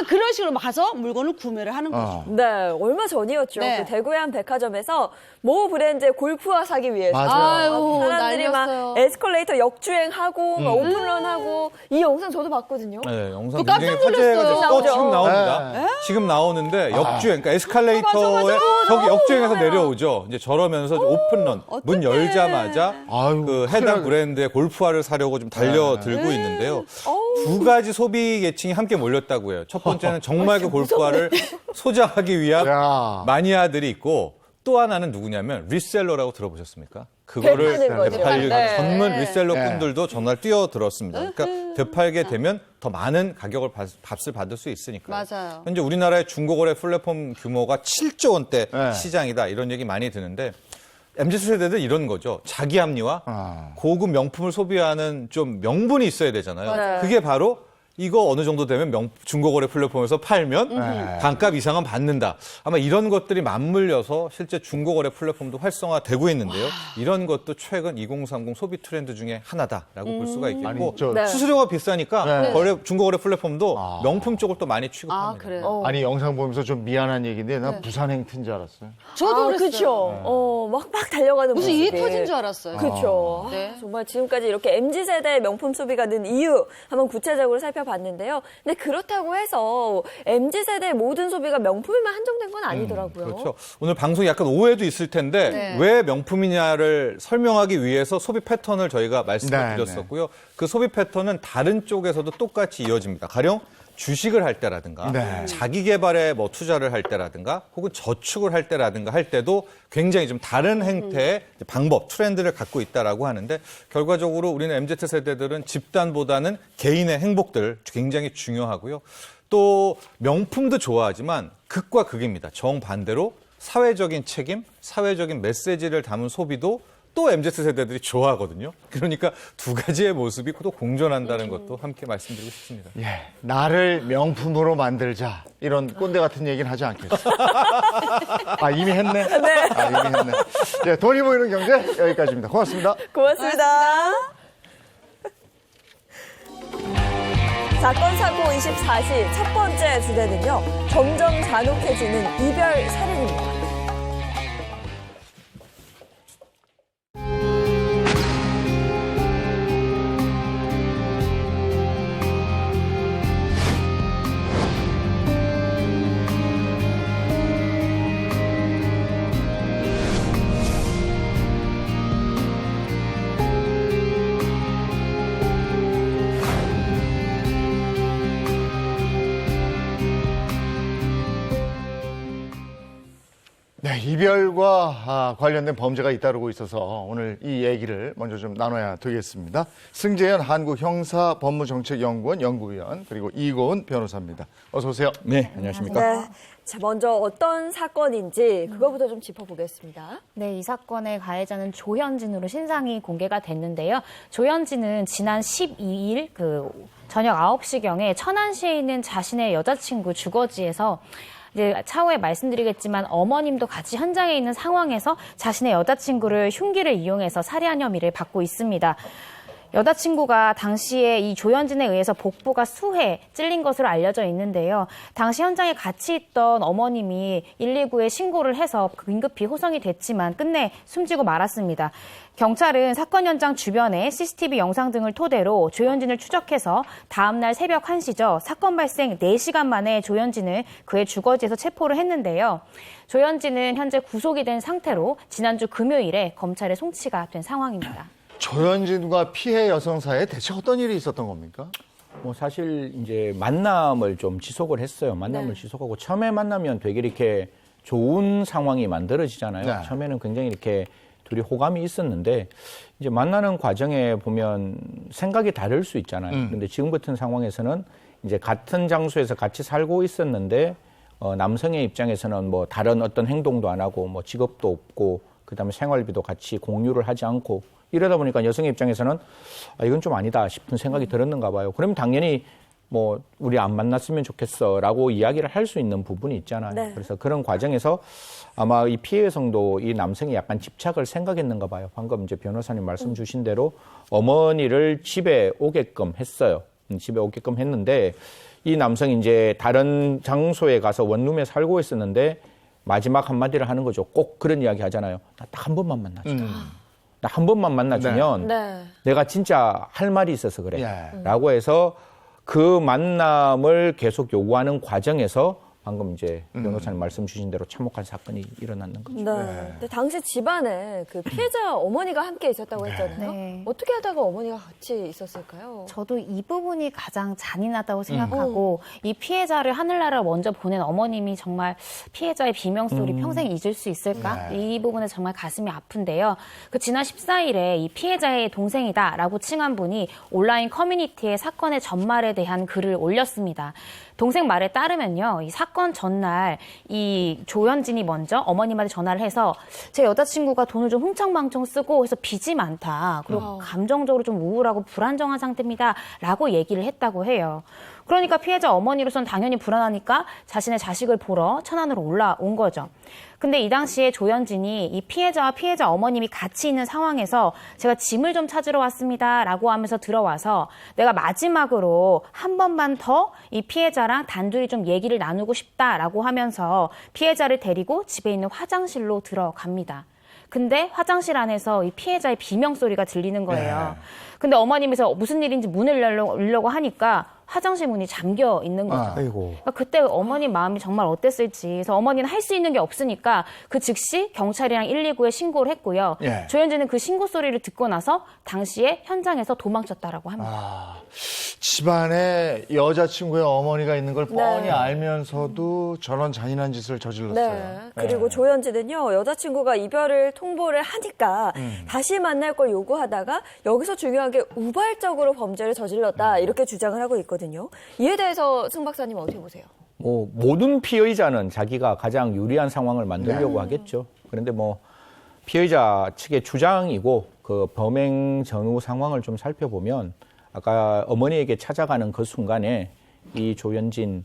그런 식으로 막 가서 물건을 구매를 하는 거죠. 네, 얼마 전이었죠. 네. 그 대구의 한 백화점에서 모 브랜드의 골프화 사기 위해서 맞아요. 아유, 사람들이 난리였어요. 막 에스컬레이터 역주행하고 막 오픈런하고 이 영상 저도 봤거든요. 네, 영상 그거 굉장히 깜짝 놀랐어요. 화제가 돼서 나오죠. 지금 나옵니다. 네. 지금 나오는데 역주행, 그러니까 에스컬레이터에 저기 역주행해서 내려오죠. 이제 저러면서 오픈런 문 열자마자 아유, 그 큰일 해당 나겠- 브랜드의 골프화를 사려고 좀 달려들고 있는데요. 두 가지 소비 계층이 함께 몰렸다고 해요. 첫 번째는 정말 그 골프화를 소장하기 위한 야. 마니아들이 있고 또 하나는 누구냐면 리셀러라고 들어보셨습니까? 그거를 되파는 거죠. 되팔기 네. 전문 리셀러 분들도 전화를 뛰어들었습니다. 그러니까 되팔게 되면 더 많은 가격을 값을 받을 수 있으니까요. 맞아요. 현재 우리나라의 중고거래 플랫폼 규모가 7조 원대 네. 시장이다 이런 얘기 많이 드는데 MZ 세대들 이런 거죠. 자기 합리화, 고급 명품을 소비하는 좀 명분이 있어야 되잖아요. 맞아요. 그게 바로 이거 어느 정도 되면 중고거래 플랫폼에서 팔면 반값 이상은 받는다. 아마 이런 것들이 맞물려서 실제 중고거래 플랫폼도 활성화되고 있는데요. 이런 것도 최근 2030 소비 트렌드 중에 하나다라고 볼 수가 있겠고 아니, 저- 네. 수수료가 비싸니까 네. 중고거래 플랫폼도 명품 쪽을 또 많이 아, 취급합니다. 그래요. 아니 영상 보면서 좀 미안한 얘기인데 난 부산 행트인 줄 알았어요. 저도 그랬어요. 그렇죠. 막 달려가는 무슨 일이 모습이. 터진 줄 알았어요. 그렇죠. 네. 정말 지금까지 이렇게 MZ세대의 명품 소비가 는 이유 한번 구체적으로 살펴봤는데요. 근데 그렇다고 해서 MZ세대의 모든 소비가 명품에만 한정된 건 아니더라고요. 그렇죠. 오늘 방송에 약간 오해도 있을 텐데 네. 왜 명품이냐를 설명하기 위해서 소비 패턴을 저희가 말씀을 네, 드렸었고요. 그 소비 패턴은 다른 쪽에서도 똑같이 이어집니다. 가령 주식을 할 때라든가 네. 자기 개발에 뭐 투자를 할 때라든가 혹은 저축을 할 때라든가 할 때도 굉장히 좀 다른 행태의 방법, 트렌드를 갖고 있다라고 하는데 결과적으로 우리는 MZ 세대들은 집단보다는 개인의 행복들 굉장히 중요하고요. 또 명품도 좋아하지만 극과 극입니다. 정반대로 사회적인 책임, 사회적인 메시지를 담은 소비도 또 MZ세대들이 좋아하거든요. 그러니까 두 가지의 모습이 또 공존한다는 것도 함께 말씀드리고 싶습니다. 예, 나를 명품으로 만들자 이런 꼰대 같은 얘기는 하지 않겠어요. 아 이미 했네. 네. 아 이미 했네. 예, 돈이 보이는 경제 여기까지입니다. 고맙습니다. 고맙습니다. 사건 사고 24시 첫 번째 주제는요. 점점 잔혹해지는 이별 살인입니다. 네, 이별과 관련된 범죄가 잇따르고 있어서 오늘 이 얘기를 먼저 좀 나눠야 되겠습니다. 승재현 한국형사법무정책연구원 연구위원 그리고 이고은 변호사입니다. 어서 오세요. 네, 안녕하십니까. 네. 자, 먼저 어떤 사건인지 그거부터 좀 짚어보겠습니다. 네, 이 사건의 가해자는 조현진으로 신상이 공개가 됐는데요. 조현진은 지난 12일 저녁 9시경에 천안시에 있는 자신의 여자친구 주거지에서 이제 차후에 말씀드리겠지만 어머님도 같이 현장에 있는 상황에서 자신의 여자친구를 흉기를 이용해서 살해한 혐의를 받고 있습니다. 여자친구가 당시에 이 조현진에 의해서 복부가 수회 찔린 것으로 알려져 있는데요. 당시 현장에 같이 있던 어머님이 119에 신고를 해서 긴급히 호송이 됐지만 끝내 숨지고 말았습니다. 경찰은 사건 현장 주변에 CCTV 영상 등을 토대로 조현진을 추적해서 다음 날 새벽 1시죠. 사건 발생 4시간 만에 조현진을 그의 주거지에서 체포를 했는데요. 조현진은 현재 구속이 된 상태로 지난주 금요일에 검찰에 송치가 된 상황입니다. 조현진과 피해 여성 사이에 대체 어떤 일이 있었던 겁니까? 뭐 사실 이제 만남을 좀 지속을 했어요. 만남을 지속하고 처음에 만나면 되게 이렇게 좋은 상황이 만들어지잖아요. 네. 처음에는 굉장히 이렇게 둘이 호감이 있었는데 이제 만나는 과정에 보면 생각이 다를 수 있잖아요. 그런데 지금 같은 상황에서는 이제 같은 장소에서 같이 살고 있었는데 남성의 입장에서는 뭐 다른 어떤 행동도 안 하고 뭐 직업도 없고 그다음에 생활비도 같이 공유를 하지 않고 이러다 보니까 여성의 입장에서는 이건 좀 아니다 싶은 생각이 들었는가 봐요. 그러면 당연히 뭐 우리 안 만났으면 좋겠어라고 이야기를 할 수 있는 부분이 있잖아요. 네. 그래서 그런 과정에서 아마 이 피해 여성도 이 남성이 약간 집착을 생각했는가 봐요. 방금 이제 변호사님 말씀 주신 대로 어머니를 집에 오게끔 했어요. 집에 오게끔 했는데 이 남성이 이제 다른 장소에 가서 원룸에 살고 있었는데 마지막 한마디를 하는 거죠. 꼭 그런 이야기 하잖아요. 나 딱 한 번만 만나줘. 나 한 번만 만나주면 네. 내가 진짜 할 말이 있어서 그래. 예. 라고 해서 그 만남을 계속 요구하는 과정에서 방금 이제 변호사님 말씀 주신 대로 참혹한 사건이 일어났는 거죠. 네. 근데 당시 집안에 그 피해자 어머니가 함께 있었다고 했잖아요. 네. 어떻게 하다가 어머니가 같이 있었을까요? 저도 이 부분이 가장 잔인하다고 생각하고 이 피해자를 하늘나라 먼저 보낸 어머님이 정말 피해자의 비명소리 평생 잊을 수 있을까? 네. 이 부분에 정말 가슴이 아픈데요. 지난 14일에 이 피해자의 동생이다라고 칭한 분이 온라인 커뮤니티에 사건의 전말에 대한 글을 올렸습니다. 동생 말에 따르면요, 이 사건 전날 이 조현진이 먼저 어머님한테 전화를 해서 제 여자친구가 돈을 좀 흥청망청 쓰고 해서 빚이 많다. 그리고 감정적으로 좀 우울하고 불안정한 상태입니다.라고 얘기를 했다고 해요. 그러니까 피해자 어머니로서는 당연히 불안하니까 자신의 자식을 보러 천안으로 올라온 거죠. 근데 이 당시에 조현진이 이 피해자와 피해자 어머님이 같이 있는 상황에서 제가 짐을 좀 찾으러 왔습니다 라고 하면서 들어와서 내가 마지막으로 한 번만 더 이 피해자랑 단둘이 좀 얘기를 나누고 싶다라고 하면서 피해자를 데리고 집에 있는 화장실로 들어갑니다. 근데 화장실 안에서 이 피해자의 비명소리가 들리는 거예요. 근데 어머님께서 무슨 일인지 문을 열려고 하니까 화장실 문이 잠겨 있는 거죠. 그러니까 그때 어머님 마음이 정말 어땠을지. 그래서 어머니는 할 수 있는 게 없으니까 그 즉시 경찰이랑 119에 신고를 했고요. 조현진은 그 신고 소리를 듣고 나서 당시에 현장에서 도망쳤다라고 합니다. 집안에 여자친구의 어머니가 있는 걸 뻔히 알면서도 저런 잔인한 짓을 저질렀어요. 네. 그리고 조현진은요, 여자친구가 이별을 통보를 하니까 다시 만날 걸 요구하다가 여기서 중요한 게 우발적으로 범죄를 저질렀다 이렇게 주장을 하고 있거든요. 이에 대해서 승 박사님 어떻게 보세요? 모든 피의자는 자기가 가장 유리한 상황을 만들려고 하겠죠. 그런데 피의자 측의 주장이고 그 범행 전후 상황을 좀 살펴보면 아까 어머니에게 찾아가는 그 순간에 이 조현진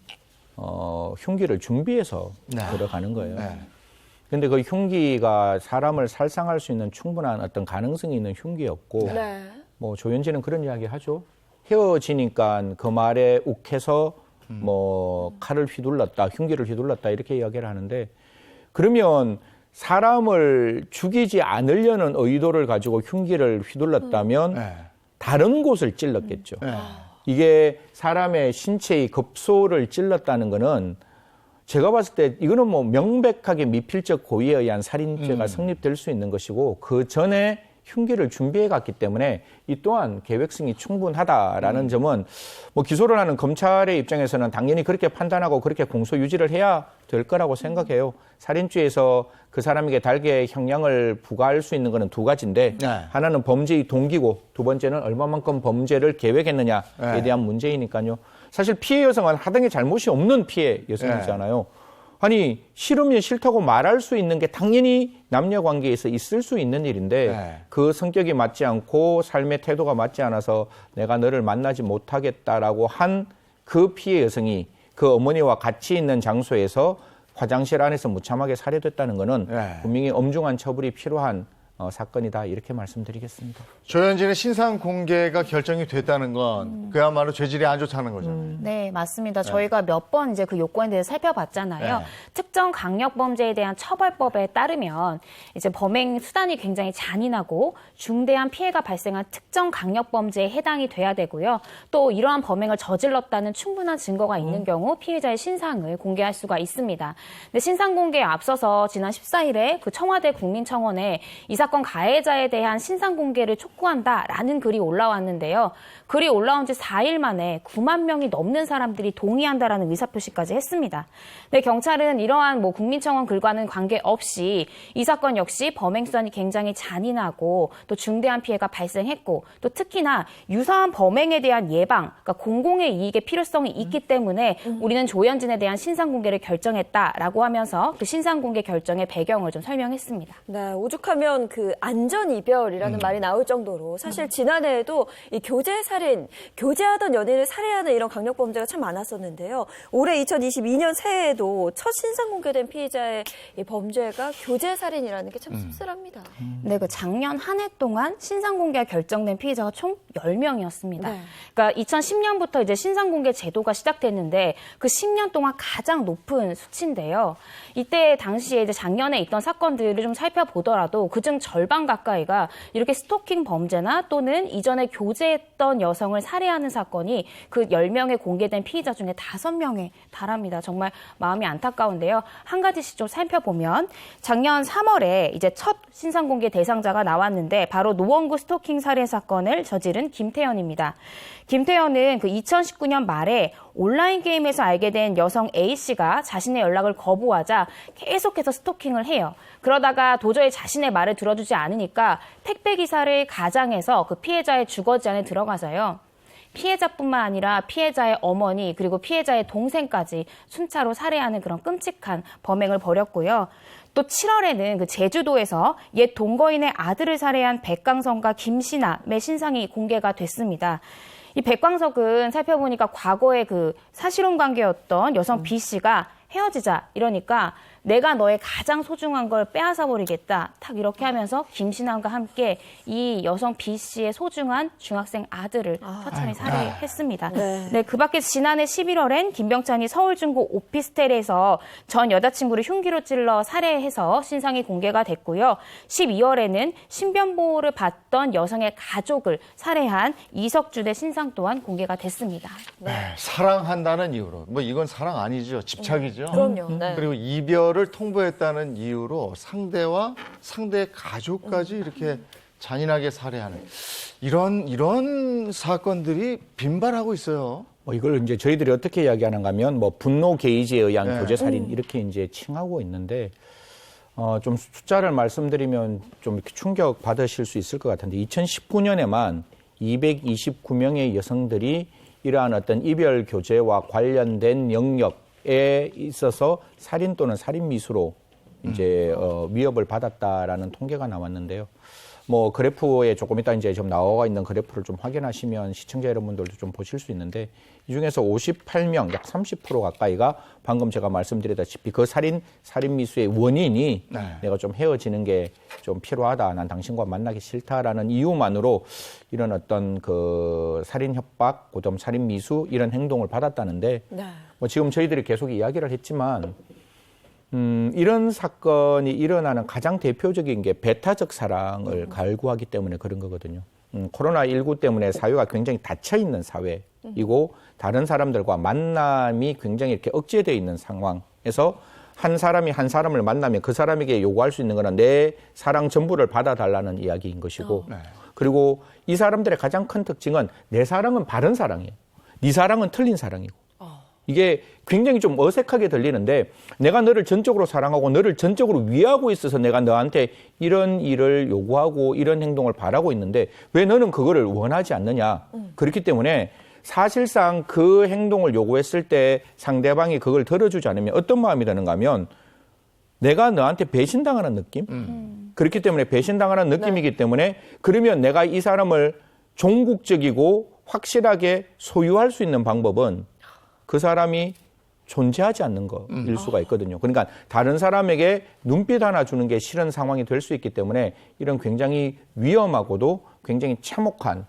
흉기를 준비해서 들어가는 거예요. 그런데 그 흉기가 사람을 살상할 수 있는 충분한 어떤 가능성이 있는 흉기였고 조현진은 그런 이야기 하죠. 헤어지니까 그 말에 욱해서 칼을 휘둘렀다, 흉기를 휘둘렀다 이렇게 이야기를 하는데 그러면 사람을 죽이지 않으려는 의도를 가지고 흉기를 휘둘렀다면 다른 곳을 찔렀겠죠. 이게 사람의 신체의 급소를 찔렀다는 거는 제가 봤을 때 이거는 명백하게 미필적 고의에 의한 살인죄가 성립될 수 있는 것이고 그 전에 흉기를 준비해 갔기 때문에 이 또한 계획성이 충분하다라는 점은 기소를 하는 검찰의 입장에서는 당연히 그렇게 판단하고 그렇게 공소 유지를 해야 될 거라고 생각해요. 살인죄에서 그 사람에게 달게 형량을 부과할 수 있는 것은 두 가지인데 하나는 범죄의 동기고 두 번째는 얼마만큼 범죄를 계획했느냐에 대한 문제이니까요. 사실 피해 여성은 하등의 잘못이 없는 피해 여성이잖아요. 아니 싫으면 싫다고 말할 수 있는 게 당연히 남녀 관계에서 있을 수 있는 일인데 그 성격이 맞지 않고 삶의 태도가 맞지 않아서 내가 너를 만나지 못하겠다라고 한 그 피해 여성이 그 어머니와 같이 있는 장소에서 화장실 안에서 무참하게 살해됐다는 것은 분명히 엄중한 처벌이 필요한 사건이다 이렇게 말씀드리겠습니다. 조현진의 신상 공개가 결정이 됐다는 건 그야말로 죄질이 안 좋다는 거잖아요. 네, 맞습니다. 저희가 몇 번 이제 그 요건에 대해서 살펴봤잖아요. 특정 강력범죄에 대한 처벌법에 따르면 이제 범행 수단이 굉장히 잔인하고 중대한 피해가 발생한 특정 강력범죄에 해당이 돼야 되고요. 또 이러한 범행을 저질렀다는 충분한 증거가 있는 경우 피해자의 신상을 공개할 수가 있습니다. 근데 신상 공개에 앞서서 지난 14일에 그 청와대 국민청원에 이 사건 가해자에 대한 신상 공개를 촉구한다라는 글이 올라왔는데요. 글이 올라온 지 4일 만에 9만 명이 넘는 사람들이 동의한다라는 의사표시까지 했습니다. 네, 경찰은 이러한 국민청원 글과는 관계없이 이 사건 역시 범행 수단이 굉장히 잔인하고 또 중대한 피해가 발생했고 또 특히나 유사한 범행에 대한 예방, 그러니까 공공의 이익의 필요성이 있기 때문에 우리는 조현진에 대한 신상 공개를 결정했다라고 하면서 그 신상 공개 결정의 배경을 좀 설명했습니다. 네, 오죽하면 그 안전 이별이라는 말이 나올 정도로 사실 지난해에도 이 교제 살인, 교제하던 연인을 살해하는 이런 강력 범죄가 참 많았었는데요. 올해 2022년 새해에도 첫 신상 공개된 피해자의 이 범죄가 교제 살인이라는 게 참 씁쓸합니다. 네, 그 작년 한 해 동안 신상 공개가 결정된 피해자가 총 10명이었습니다. 그러니까 2010년부터 이제 신상 공개 제도가 시작됐는데 그 10년 동안 가장 높은 수치인데요. 이때 당시에 이제 작년에 있던 사건들을 좀 살펴보더라도 그중 절반 가까이가 이렇게 스토킹 범죄나 또는 이전에 교제했던 여성을 살해하는 사건이 그 10명의 공개된 피의자 중에 5명에 달합니다. 정말 마음이 안타까운데요. 한 가지씩 좀 살펴보면 작년 3월에 이제 첫 신상 공개 대상자가 나왔는데 바로 노원구 스토킹 살해 사건을 저지른 김태현입니다. 김태현은 그 2019년 말에 온라인 게임에서 알게 된 여성 A씨가 자신의 연락을 거부하자 계속해서 스토킹을 해요. 그러다가 도저히 자신의 말을 들어주지 않으니까 택배기사를 가장해서 그 피해자의 주거지 안에 들어가서요. 피해자뿐만 아니라 피해자의 어머니 그리고 피해자의 동생까지 순차로 살해하는 그런 끔찍한 범행을 벌였고요. 또 7월에는 그 제주도에서 옛 동거인의 아들을 살해한 백광석과 김신아의 신상이 공개가 됐습니다. 이 백광석은 살펴보니까 과거에 그 사실혼 관계였던 여성 B 씨가 헤어지자 이러니까 내가 너의 가장 소중한 걸 빼앗아 버리겠다. 탁 이렇게 하면서 김신환과 함께 이 여성 B 씨의 소중한 중학생 아들을 처참히 살해했습니다. 네, 그 밖에 지난해 11월엔 김병찬이 서울중구 오피스텔에서 전 여자친구를 흉기로 찔러 살해해서 신상이 공개가 됐고요. 12월에는 신변보호를 받던 여성의 가족을 살해한 이석준의 신상 또한 공개가 됐습니다. 네, 사랑한다는 이유로. 뭐 이건 사랑 아니죠. 집착이죠. 그럼요. 네. 그리고 이별을 통보했다는 이유로 상대와 상대의 가족까지 이렇게 잔인하게 살해하는 이런 사건들이 빈발하고 있어요. 이걸 이제 저희들이 어떻게 이야기하는가 하면 뭐 분노 게이지에 의한 교제 살인 이렇게 이제 칭하고 있는데 좀 숫자를 말씀드리면 좀 이렇게 충격 받으실 수 있을 것 같은데 2019년에만 229명의 여성들이 이러한 어떤 이별 교제와 관련된 영역에 있어서 살인 또는 살인 미수로 이제 위협을 받았다라는 통계가 나왔는데요. 뭐 그래프에 조금 이따 이제 좀 나와 있는 그래프를 좀 확인하시면 시청자 여러분들도 좀 보실 수 있는데 이 중에서 58명, 약 30% 가까이가 방금 제가 말씀드렸다시피 그 살인 미수의 원인이 내가 좀 헤어지는 게 좀 필요하다. 난 당신과 만나기 싫다라는 이유만으로 이런 어떤 그 살인 협박, 그다음 살인 미수 이런 행동을 받았다는데 뭐 지금 저희들이 계속 이야기를 했지만 이런 사건이 일어나는 가장 대표적인 게 배타적 사랑을 갈구하기 때문에 그런 거거든요. 코로나19 때문에 사회가 굉장히 닫혀있는 사회이고 다른 사람들과 만남이 굉장히 이렇게 억제되어 있는 상황에서 한 사람이 한 사람을 만나면 그 사람에게 요구할 수 있는 거는 내 사랑 전부를 받아달라는 이야기인 것이고 그리고 이 사람들의 가장 큰 특징은 내 사랑은 바른 사랑이에요. 네 사랑은 틀린 사랑이고 이게 굉장히 좀 어색하게 들리는데 내가 너를 전적으로 사랑하고 너를 전적으로 위하고 있어서 내가 너한테 이런 일을 요구하고 이런 행동을 바라고 있는데 왜 너는 그거를 원하지 않느냐. 그렇기 때문에 사실상 그 행동을 요구했을 때 상대방이 그걸 들어주지 않으면 어떤 마음이 드는가 하면 내가 너한테 배신당하는 느낌? 그렇기 때문에 배신당하는 느낌이기 때문에 그러면 내가 이 사람을 종국적이고 확실하게 소유할 수 있는 방법은 그 사람이 존재하지 않는 거일 수가 있거든요. 그러니까 다른 사람에게 눈빛 하나 주는 게 싫은 상황이 될 수 있기 때문에 이런 굉장히 위험하고도 굉장히 참혹한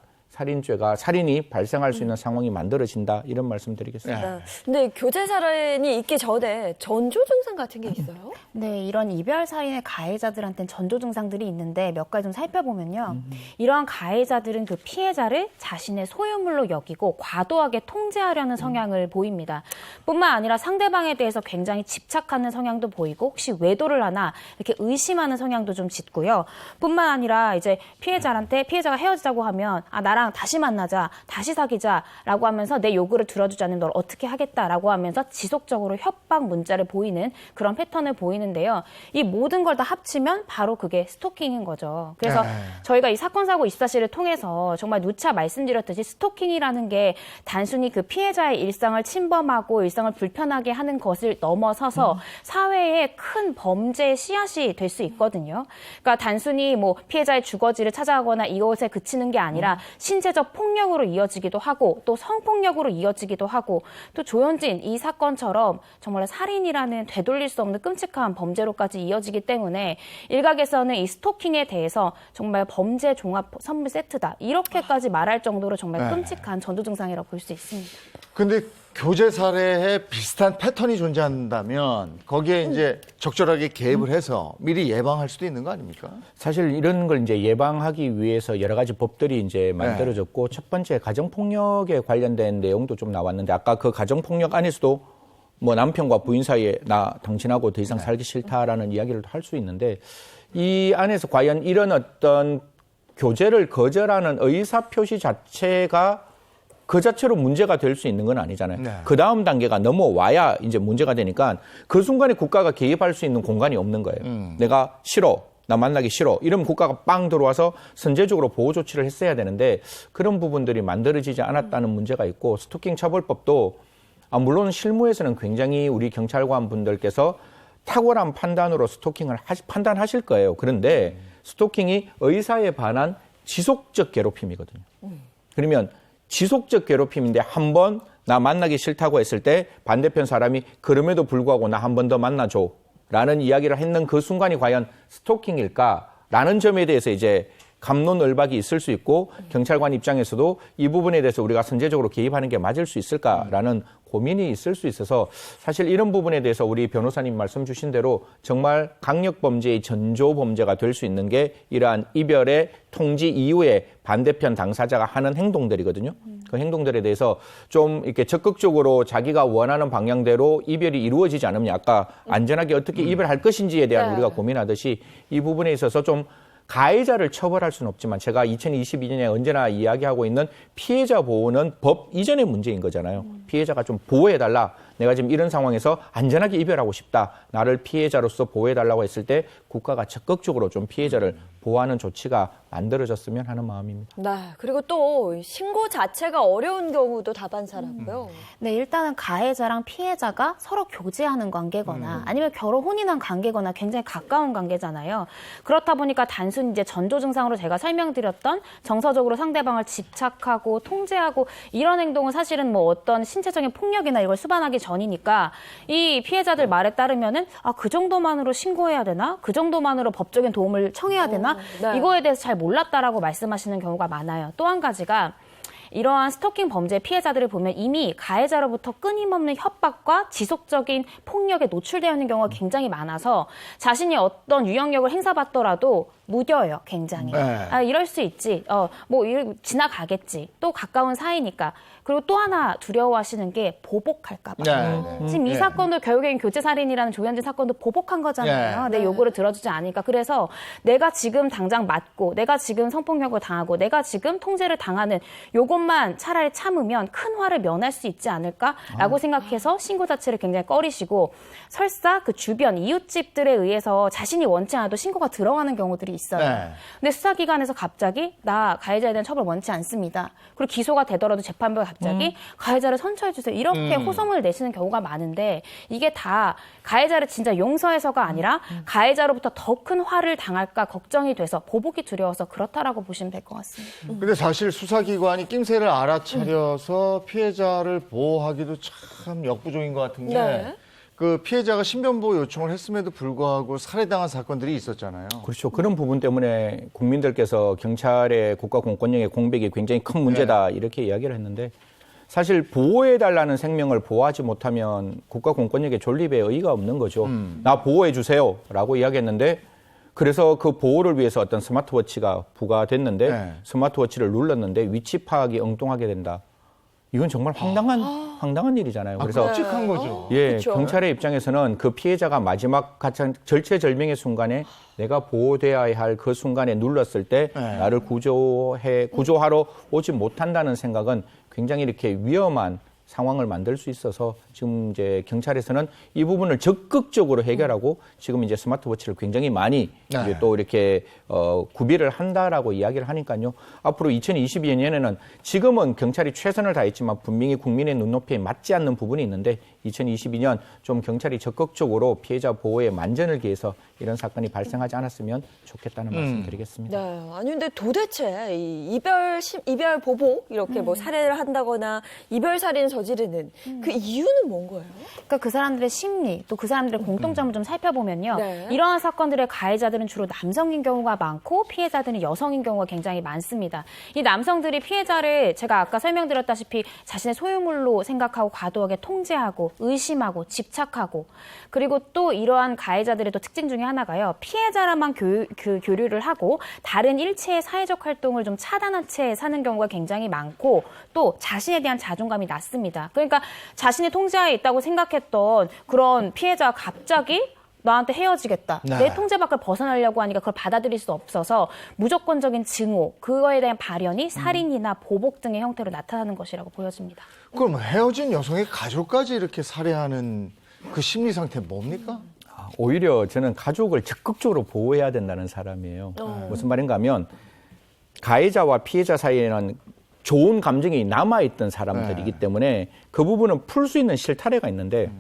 살인이 발생할 수 있는 상황이 만들어진다 이런 말씀드리겠습니다. 근데 교제 살인이 있기 전에 전조 증상 같은 게 있어요? 네, 이런 이별 살인의 가해자들한테는 전조 증상들이 있는데 몇 가지 좀 살펴보면요. 이러한 가해자들은 그 피해자를 자신의 소유물로 여기고 과도하게 통제하려는 성향을 보입니다. 뿐만 아니라 상대방에 대해서 굉장히 집착하는 성향도 보이고 혹시 외도를 하나 이렇게 의심하는 성향도 좀 짙고요. 뿐만 아니라 이제 피해자가 헤어지자고 하면 나랑 다시 만나자, 다시 사귀자라고 하면서 내 요구를 들어주지 않는 널 어떻게 하겠다라고 하면서 지속적으로 협박 문자를 보이는 그런 패턴을 보이는데요. 이 모든 걸 다 합치면 바로 그게 스토킹인 거죠. 그래서 저희가 이 사건 사고 24시를 통해서 정말 누차 말씀드렸듯이 스토킹이라는 게 단순히 그 피해자의 일상을 침범하고 일상을 불편하게 하는 것을 넘어서서 사회의 큰 범죄의 씨앗이 될 수 있거든요. 그러니까 단순히 뭐 피해자의 주거지를 찾아가거나 이것에 그치는 게 아니라 신체적 폭력으로 이어지기도 하고 또 성폭력으로 이어지기도 하고 또 조현진 이 사건처럼 정말 살인이라는 되돌릴 수 없는 끔찍한 범죄로까지 이어지기 때문에 일각에서는 이 스토킹에 대해서 정말 범죄 종합 선물 세트다 이렇게까지 말할 정도로 정말 끔찍한 전조 증상이라고 볼 수 있습니다. 근데 교제 살해에 비슷한 패턴이 존재한다면 거기에 이제 적절하게 개입을 해서 미리 예방할 수도 있는 거 아닙니까? 사실 이런 걸 이제 예방하기 위해서 여러 가지 법들이 이제 만들어졌고 첫 번째 가정폭력에 관련된 내용도 좀 나왔는데 아까 그 가정폭력 안에서도 뭐 남편과 부인 사이에 나 당신하고 더 이상 살기 싫다라는 이야기를 할 수 있는데 이 안에서 과연 이런 어떤 교제를 거절하는 의사표시 자체가 그 자체로 문제가 될 수 있는 건 아니잖아요. 그 다음 단계가 넘어와야 이제 문제가 되니까 그 순간에 국가가 개입할 수 있는 공간이 없는 거예요. 내가 싫어. 나 만나기 싫어. 이러면 국가가 빵 들어와서 선제적으로 보호 조치를 했어야 되는데 그런 부분들이 만들어지지 않았다는 문제가 있고 스토킹 처벌법도 물론 실무에서는 굉장히 우리 경찰관 분들께서 탁월한 판단으로 스토킹을 판단하실 거예요. 그런데 스토킹이 의사에 반한 지속적 괴롭힘이거든요. 그러면 지속적 괴롭힘인데 한 번 나 만나기 싫다고 했을 때 반대편 사람이 그럼에도 불구하고 나 한 번 더 만나줘 라는 이야기를 했는 그 순간이 과연 스토킹일까라는 점에 대해서 이제 갑론을박이 있을 수 있고 경찰관 입장에서도 이 부분에 대해서 우리가 선제적으로 개입하는 게 맞을 수 있을까라는 고민이 있을 수 있어서 사실 이런 부분에 대해서 우리 변호사님 말씀 주신 대로 정말 강력범죄의 전조범죄가 될 수 있는 게 이러한 이별의 통지 이후에 반대편 당사자가 하는 행동들이거든요. 그 행동들에 대해서 좀 이렇게 적극적으로 자기가 원하는 방향대로 이별이 이루어지지 않으면 아까 안전하게 어떻게 이별할 것인지에 대한 우리가 고민하듯이 이 부분에 있어서 좀 가해자를 처벌할 수는 없지만 제가 2022년에 언제나 이야기하고 있는 피해자 보호는 법 이전의 문제인 거잖아요. 피해자가 좀 보호해달라. 내가 지금 이런 상황에서 안전하게 이별하고 싶다. 나를 피해자로서 보호해달라고 했을 때 국가가 적극적으로 좀 피해자를 보호하는 조치가 만들어졌으면 하는 마음입니다. 네, 그리고 또 신고 자체가 어려운 경우도 다반사라고요. 네, 일단은 가해자랑 피해자가 서로 교제하는 관계거나 아니면 결혼 혼인한 관계거나 굉장히 가까운 관계잖아요. 그렇다 보니까 단순히 이제 전조 증상으로 제가 설명드렸던 정서적으로 상대방을 집착하고 통제하고 이런 행동은 사실은 뭐 어떤 신체적인 폭력이나 이걸 수반하기 전이니까 이 피해자들 말에 따르면은 그 정도만으로 신고해야 되나? 그 정도만으로 법적인 도움을 청해야 되나? 네. 이거에 대해서 잘 몰랐다라고 말씀하시는 경우가 많아요. 또 한 가지가 이러한 스토킹 범죄 피해자들을 보면 이미 가해자로부터 끊임없는 협박과 지속적인 폭력에 노출되어 있는 경우가 굉장히 많아서 자신이 어떤 유형력을 행사받더라도 무뎌요, 굉장히. 네. 이럴 수 있지. 지나가겠지. 또 가까운 사이니까. 그리고 또 하나 두려워하시는 게 보복할까 봐. 네. 지금 이 사건도 결국엔 교제살인이라는 조현진 사건도 보복한 거잖아요. 내 요구를 들어주지 않으니까. 그래서 내가 지금 당장 맞고 내가 지금 성폭력을 당하고 내가 지금 통제를 당하는 요것만 차라리 참으면 큰 화를 면할 수 있지 않을까라고 생각해서 신고 자체를 굉장히 꺼리시고 설사 그 주변 이웃집들에 의해서 자신이 원치 않아도 신고가 들어가는 경우들이 있어요. 네. 근데 수사기관에서 갑자기 나 가해자에 대한 처벌 원치 않습니다. 그리고 기소가 되더라도 재판부가 갑자기 가해자를 선처해 주세요. 이렇게 호소문을 내시는 경우가 많은데 이게 다 가해자를 진짜 용서해서가 아니라 가해자로부터 더 큰 화를 당할까 걱정이 돼서 보복이 두려워서 그렇다라고 보시면 될 것 같습니다. 근데 사실 수사기관이 낌새를 알아차려서 피해자를 보호하기도 참 역부족인 것 같은 게 네. 그 피해자가 신변보호 요청을 했음에도 불구하고 살해당한 사건들이 있었잖아요. 그렇죠. 그런 부분 때문에 국민들께서 경찰의 국가 공권력의 공백이 굉장히 큰 문제다 이렇게 이야기를 했는데 사실 보호해달라는 생명을 보호하지 못하면 국가 공권력의 존립에 의의가 없는 거죠. 나 보호해 주세요 라고 이야기했는데 그래서 그 보호를 위해서 어떤 스마트워치가 부과됐는데 스마트워치를 눌렀는데 위치 파악이 엉뚱하게 된다. 이건 정말 황당한 일이잖아요. 그래서 끔찍한 거죠. 예, 그쵸. 경찰의 입장에서는 그 피해자가 마지막 가장 절체절명의 순간에 내가 보호돼야 할 그 순간에 눌렀을 때 나를 구조하러 오지 못한다는 생각은 굉장히 이렇게 위험한 상황을 만들 수 있어서 지금 이제 경찰에서는 이 부분을 적극적으로 해결하고 지금 이제 스마트워치를 굉장히 많이 이제 또 이렇게 구비를 한다라고 이야기를 하니까요. 앞으로 2022년에는 지금은 경찰이 최선을 다했지만 분명히 국민의 눈높이에 맞지 않는 부분이 있는데 2022년 좀 경찰이 적극적으로 피해자 보호에 만전을 기해서 이런 사건이 발생하지 않았으면 좋겠다는 말씀 드리겠습니다. 네. 아니 근데 도대체 이 이별 보복 이렇게 뭐 살해를 한다거나 이별 살인을 저지르는 그 이유는 뭔 거예요? 그러니까 그 사람들의 심리, 또 그 사람들의 공통점을 좀 살펴보면요. 네. 이러한 사건들의 가해자들은 주로 남성인 경우가 많고 피해자들은 여성인 경우가 굉장히 많습니다. 이 남성들이 피해자를 제가 아까 설명드렸다시피 자신의 소유물로 생각하고 과도하게 통제하고 의심하고 집착하고 그리고 또 이러한 가해자들의 또 특징 중에 하나가요. 피해자랑만 교류를 하고 다른 일체의 사회적 활동을 좀 차단한 채 사는 경우가 굉장히 많고 또 자신에 대한 자존감이 낮습니다. 그러니까 자신이 통제하에 있다고 생각했던 그런 피해자가 갑자기 나한테 헤어지겠다. 내 통제 밖을 벗어나려고 하니까 그걸 받아들일 수 없어서 무조건적인 증오, 그거에 대한 발현이 살인이나 보복 등의 형태로 나타나는 것이라고 보여집니다. 그럼 헤어진 여성의 가족까지 이렇게 살해하는 그 심리 상태 뭡니까? 오히려 저는 가족을 적극적으로 보호해야 된다는 사람이에요. 무슨 말인가 하면 가해자와 피해자 사이에는 좋은 감정이 남아있던 사람들이기 때문에 그 부분은 풀 수 있는 실타래가 있는데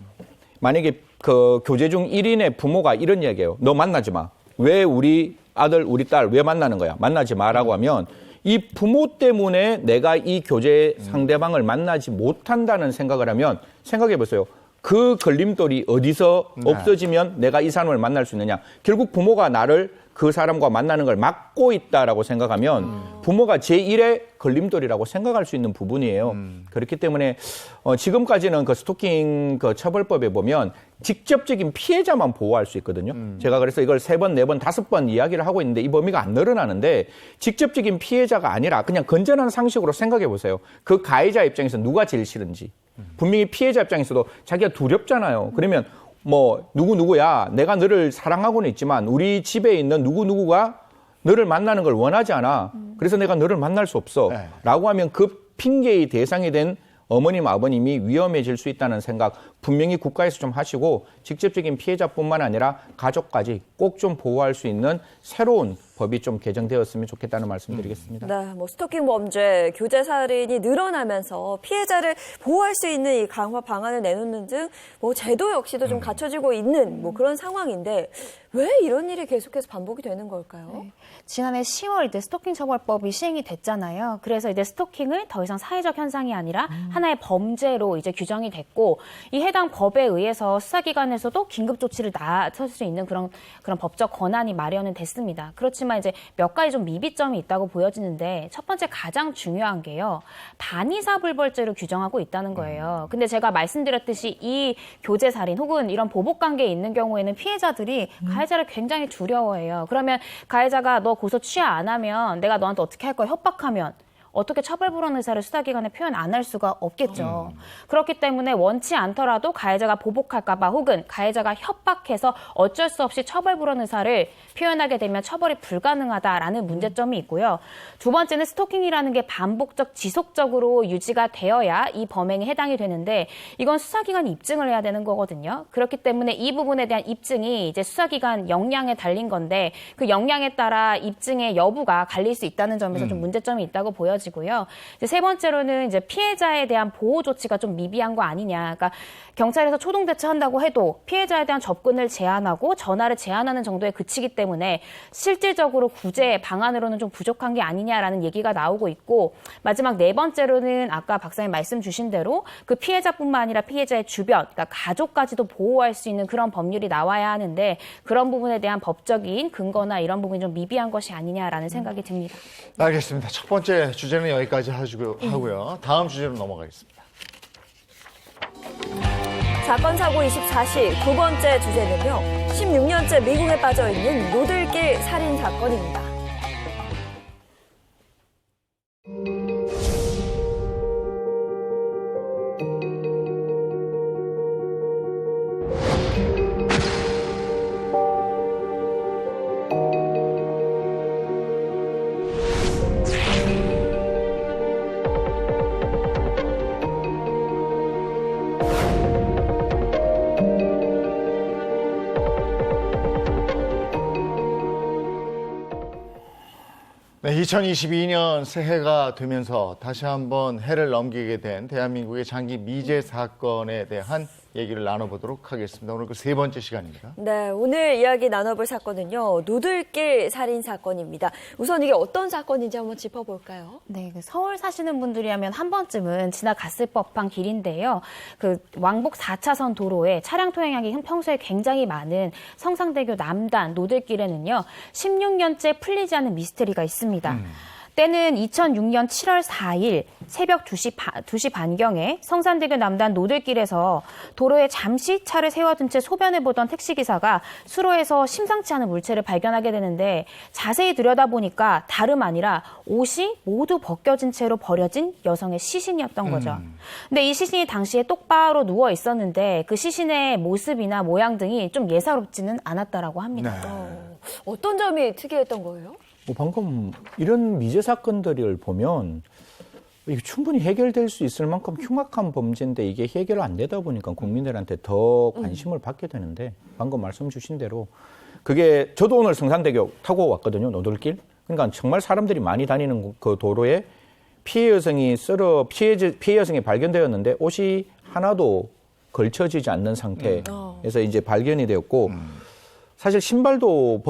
만약에 그 교제 중 1인의 부모가 이런 이야기예요. 너 만나지 마. 왜 우리 아들, 우리 딸 왜 만나는 거야? 만나지 마라고 하면 이 부모 때문에 내가 이 교제 상대방을 만나지 못한다는 생각을 하면 생각해 보세요. 그 걸림돌이 어디서 없어지면 내가 이 사람을 만날 수 있느냐. 결국 부모가 나를 그 사람과 만나는 걸 막고 있다라고 생각하면 부모가 제1의 걸림돌이라고 생각할 수 있는 부분이에요. 그렇기 때문에 지금까지는 그 스토킹 그 처벌법에 보면 직접적인 피해자만 보호할 수 있거든요. 제가 그래서 이걸 3번, 4번, 5번 이야기를 하고 있는데 이 범위가 안 늘어나는데 직접적인 피해자가 아니라 그냥 건전한 상식으로 생각해 보세요. 그 가해자 입장에서 누가 제일 싫은지. 분명히 피해자 입장에서도 자기가 두렵잖아요. 그러면 뭐 누구야 내가 너를 사랑하고는 있지만 우리 집에 있는 누구가 너를 만나는 걸 원하지 않아. 그래서 내가 너를 만날 수 없어. 라고 하면 그 핑계의 대상이 된 어머님, 아버님이 위험해질 수 있다는 생각 분명히 국가에서 좀 하시고 직접적인 피해자뿐만 아니라 가족까지 꼭 좀 보호할 수 있는 새로운 법이 좀 개정되었으면 좋겠다는 말씀드리겠습니다. 네, 뭐 스토킹 범죄, 교제 살인이 늘어나면서 피해자를 보호할 수 있는 이 강화 방안을 내놓는 등 뭐 제도 역시도 좀 갖춰지고 있는 뭐 그런 상황인데 왜 이런 일이 계속해서 반복이 되는 걸까요? 네. 지난해 10월 이제 스토킹 처벌법이 시행이 됐잖아요. 그래서 이제 스토킹을 더 이상 사회적 현상이 아니라 하나의 범죄로 이제 규정이 됐고 이 해당 법에 의해서 수사기관에서도 긴급 조치를 나설 수 있는 그런 법적 권한이 마련은 됐습니다. 그렇지만 이제 몇 가지 좀 미비점이 있다고 보여지는데 첫 번째 가장 중요한 게요. 반의사불벌죄로 규정하고 있다는 거예요. 근데 제가 말씀드렸듯이 이 교제살인 혹은 이런 보복관계에 있는 경우에는 피해자들이 가해자를 굉장히 두려워해요. 그러면 가해자가 너 고소 취하 안 하면 내가 너한테 어떻게 할 거야 협박하면 어떻게 처벌불허 의사를 수사기관에 표현 안 할 수가 없겠죠. 그렇기 때문에 원치 않더라도 가해자가 보복할까 봐 혹은 가해자가 협박해서 어쩔 수 없이 처벌불허 의사를 표현하게 되면 처벌이 불가능하다라는 문제점이 있고요. 두 번째는 스토킹이라는 게 반복적, 지속적으로 유지가 되어야 이 범행에 해당이 되는데 이건 수사기관이 입증을 해야 되는 거거든요. 그렇기 때문에 이 부분에 대한 입증이 이제 수사기관 역량에 달린 건데 그 역량에 따라 입증의 여부가 갈릴 수 있다는 점에서 좀 문제점이 있다고 보여집니다. 고요. 이제 세 번째로는 이제 피해자에 대한 보호 조치가 좀 미비한 거 아니냐. 그러니까 경찰에서 초동 대처한다고 해도 피해자에 대한 접근을 제한하고 전화를 제한하는 정도에 그치기 때문에 실질적으로 구제 방안으로는 좀 부족한 게 아니냐라는 얘기가 나오고 있고 마지막 네 번째로는 아까 박사님 말씀 주신 대로 그 피해자뿐만 아니라 피해자의 주변, 그러니까 가족까지도 보호할 수 있는 그런 법률이 나와야 하는데 그런 부분에 대한 법적인 근거나 이런 부분이 좀 미비한 것이 아니냐라는 생각이 듭니다. 알겠습니다. 첫 번째 주제는 여기까지 하고요. 다음 주제로 넘어가겠습니다. 사건 사고 24시 두 번째 주제는요. 16년째 미국에 빠져있는 노들길 살인 사건입니다. 네, 2022년 새해가 되면서 다시 한번 해를 넘기게 된 대한민국의 장기 미제 사건에 대한 얘기를 나눠보도록 하겠습니다. 오늘 그 세 번째 시간입니다. 네, 오늘 이야기 나눠볼 사건은요. 노들길 살인 사건입니다. 우선 이게 어떤 사건인지 한번 짚어볼까요? 네, 서울 사시는 분들이라면 한 번쯤은 지나갔을 법한 길인데요. 그 왕복 4차선 도로에 차량 통행량이 평소에 굉장히 많은 성상대교 남단 노들길에는요. 16년째 풀리지 않는 미스터리가 있습니다. 때는 2006년 7월 4일 새벽 2시 반경에 성산대교 남단 노들길에서 도로에 잠시 차를 세워둔 채 소변을 보던 택시기사가 수로에서 심상치 않은 물체를 발견하게 되는데 자세히 들여다보니까 다름 아니라 옷이 모두 벗겨진 채로 버려진 여성의 시신이었던 거죠. 근데 이 시신이 당시에 똑바로 누워 있었는데 그 시신의 모습이나 모양 등이 좀 예사롭지는 않았다라고 합니다. 네. 어떤 점이 특이했던 거예요? 방금 이런 미제 사건들을 보면 이게 충분히 해결될 수 있을 만큼 흉악한 범죄인데 이게 해결 안 되다 보니까 국민들한테 더 관심을 받게 되는데 방금 말씀 주신 대로 그게 저도 오늘 성산대교 타고 왔거든요. 노들길. 그러니까 정말 사람들이 많이 다니는 그 도로에 피해 여성이 피해 여성이 발견되었는데 옷이 하나도 걸쳐지지 않는 상태에서 이제 발견이 되었고 사실 신발도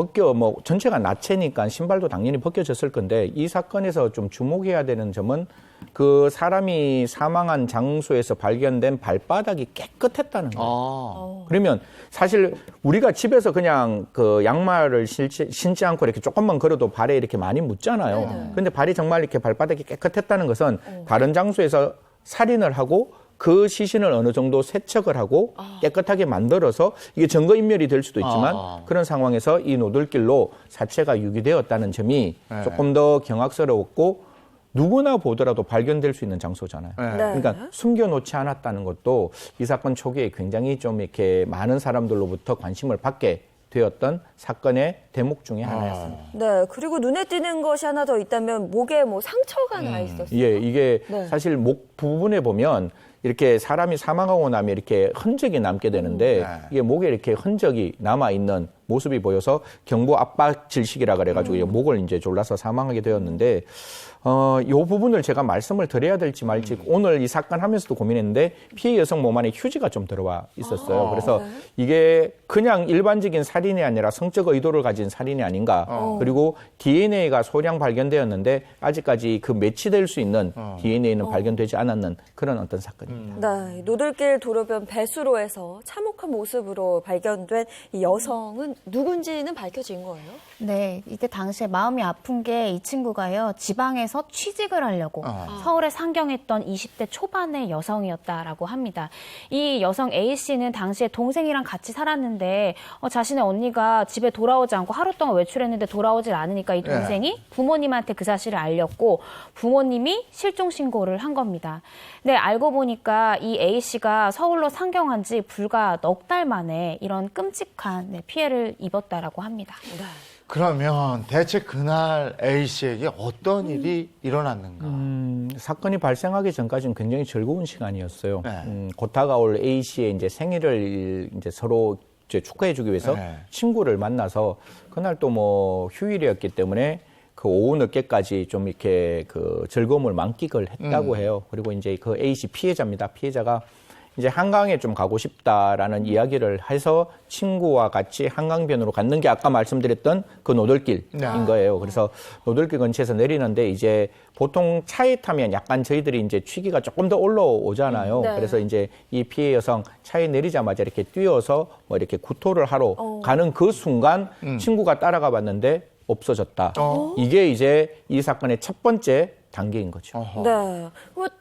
전체가 나체니까 신발도 당연히 벗겨졌을 건데 이 사건에서 좀 주목해야 되는 점은 그 사람이 사망한 장소에서 발견된 발바닥이 깨끗했다는 거예요. 그러면 사실 우리가 집에서 그냥 그 양말을 신지 않고 이렇게 조금만 걸어도 발에 이렇게 많이 묻잖아요. 그런데 발이 정말 이렇게 발바닥이 깨끗했다는 것은 다른 장소에서 살인을 하고 그 시신을 어느 정도 세척을 하고 깨끗하게 만들어서 이게 증거인멸이 될 수도 있지만 그런 상황에서 이 노들길로 사체가 유기되었다는 점이 조금 더 경악스러웠고 누구나 보더라도 발견될 수 있는 장소잖아요. 그러니까 숨겨놓지 않았다는 것도 이 사건 초기에 굉장히 좀 이렇게 많은 사람들로부터 관심을 받게 되었던 사건의 대목 중에 하나였습니다. 네, 그리고 눈에 띄는 것이 하나 더 있다면 목에 상처가 나 있었어요. 예, 이게 사실 목 부분에 보면 이렇게 사람이 사망하고 나면 이렇게 흔적이 남게 되는데 이게 목에 이렇게 흔적이 남아있는 모습이 보여서 경부 압박 질식이라 그래가지고 목을 이제 졸라서 사망하게 되었는데 요 부분을 제가 말씀을 드려야 될지 말지 오늘 이 사건 하면서도 고민했는데 피해 여성 몸 안에 휴지가 좀 들어와 있었어요. 그래서 이게 그냥 일반적인 살인이 아니라 성적 의도를 가진 살인이 아닌가. 그리고 DNA가 소량 발견되었는데 아직까지 그 매치될 수 있는 DNA는 발견되지 않았는 그런 어떤 사건입니다. 네, 노들길 도로변 배수로에서 참혹한 모습으로 발견된 이 여성은 누군지는 밝혀진 거예요? 네, 이때 당시에 마음이 아픈 게 이 친구가요, 지방에서 취직을 하려고 서울에 상경했던 20대 초반의 여성이었다라고 합니다. 이 여성 A씨는 당시에 동생이랑 같이 살았는데 자신의 언니가 집에 돌아오지 않고 하루 동안 외출했는데 돌아오질 않으니까 이 동생이 부모님한테 그 사실을 알렸고 부모님이 실종 신고를 한 겁니다. 네, 알고 보니까 이 A씨가 서울로 상경한 지 불과 넉 달 만에 이런 끔찍한 피해를 입었다라고 합니다. 네. 그러면 대체 그날 A씨에게 어떤 일이 일어났는가? 사건이 발생하기 전까지는 굉장히 즐거운 시간이었어요. 곧 다가올 A씨의 이제 생일을 이제 서로 이제 축하해주기 위해서 친구를 만나서 그날 또 휴일이었기 때문에 그 오후 늦게까지 좀 이렇게 그 즐거움을 만끽을 했다고 해요. 그리고 이제 그 A씨 피해자입니다. 피해자가 이제 한강에 좀 가고 싶다라는 이야기를 해서 친구와 같이 한강변으로 갔는 게 아까 말씀드렸던 그 노들길인 거예요. 그래서 노들길 근처에서 내리는데 이제 보통 차에 타면 약간 저희들이 이제 취기가 조금 더 올라오잖아요. 그래서 이제 이 피해 여성 차에 내리자마자 이렇게 뛰어서 이렇게 구토를 하러 가는 그 순간 친구가 따라가 봤는데 없어졌다. 이게 이제 이 사건의 첫 번째 단계인 거죠. 네.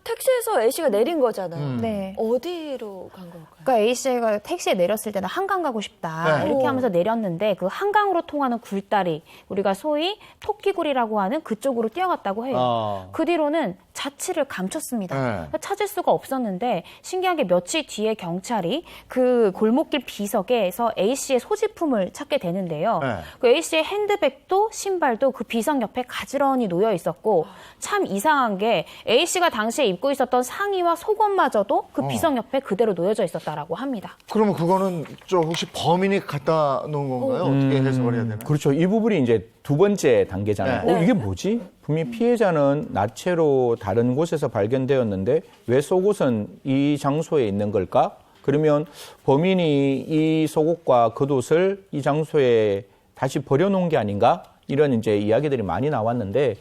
택시에서 A씨가 내린 거잖아요. 네. 어디로 간 걸까요? 그러니까 A씨가 택시에 내렸을 때는 한강 가고 싶다 이렇게 하면서 내렸는데 그 한강으로 통하는 굴다리 우리가 소위 토끼굴이라고 하는 그쪽으로 뛰어갔다고 해요. 그 뒤로는 자취를 감췄습니다. 찾을 수가 없었는데 신기한 게 며칠 뒤에 경찰이 그 골목길 비석에서 A씨의 소지품을 찾게 되는데요. 그 A씨의 핸드백도 신발도 그 비석 옆에 가지런히 놓여 있었고 참 이상한 게 A씨가 당시에 입고 있었던 상의와 속옷마저도 그 비석 옆에 그대로 놓여져 있었다라고 합니다. 그러면 그거는 혹시 범인이 갖다 놓은 건가요? 어떻게 해석을 해야 되나요? 그렇죠. 이 부분이 이제 두 번째 단계잖아요. 이게 뭐지? 분명히 피해자는 나체로 다른 곳에서 발견되었는데 왜 속옷은 이 장소에 있는 걸까? 그러면 범인이 이 속옷과 겉옷을 이 장소에 다시 버려놓은 게 아닌가? 이런 이제 이야기들이 많이 나왔는데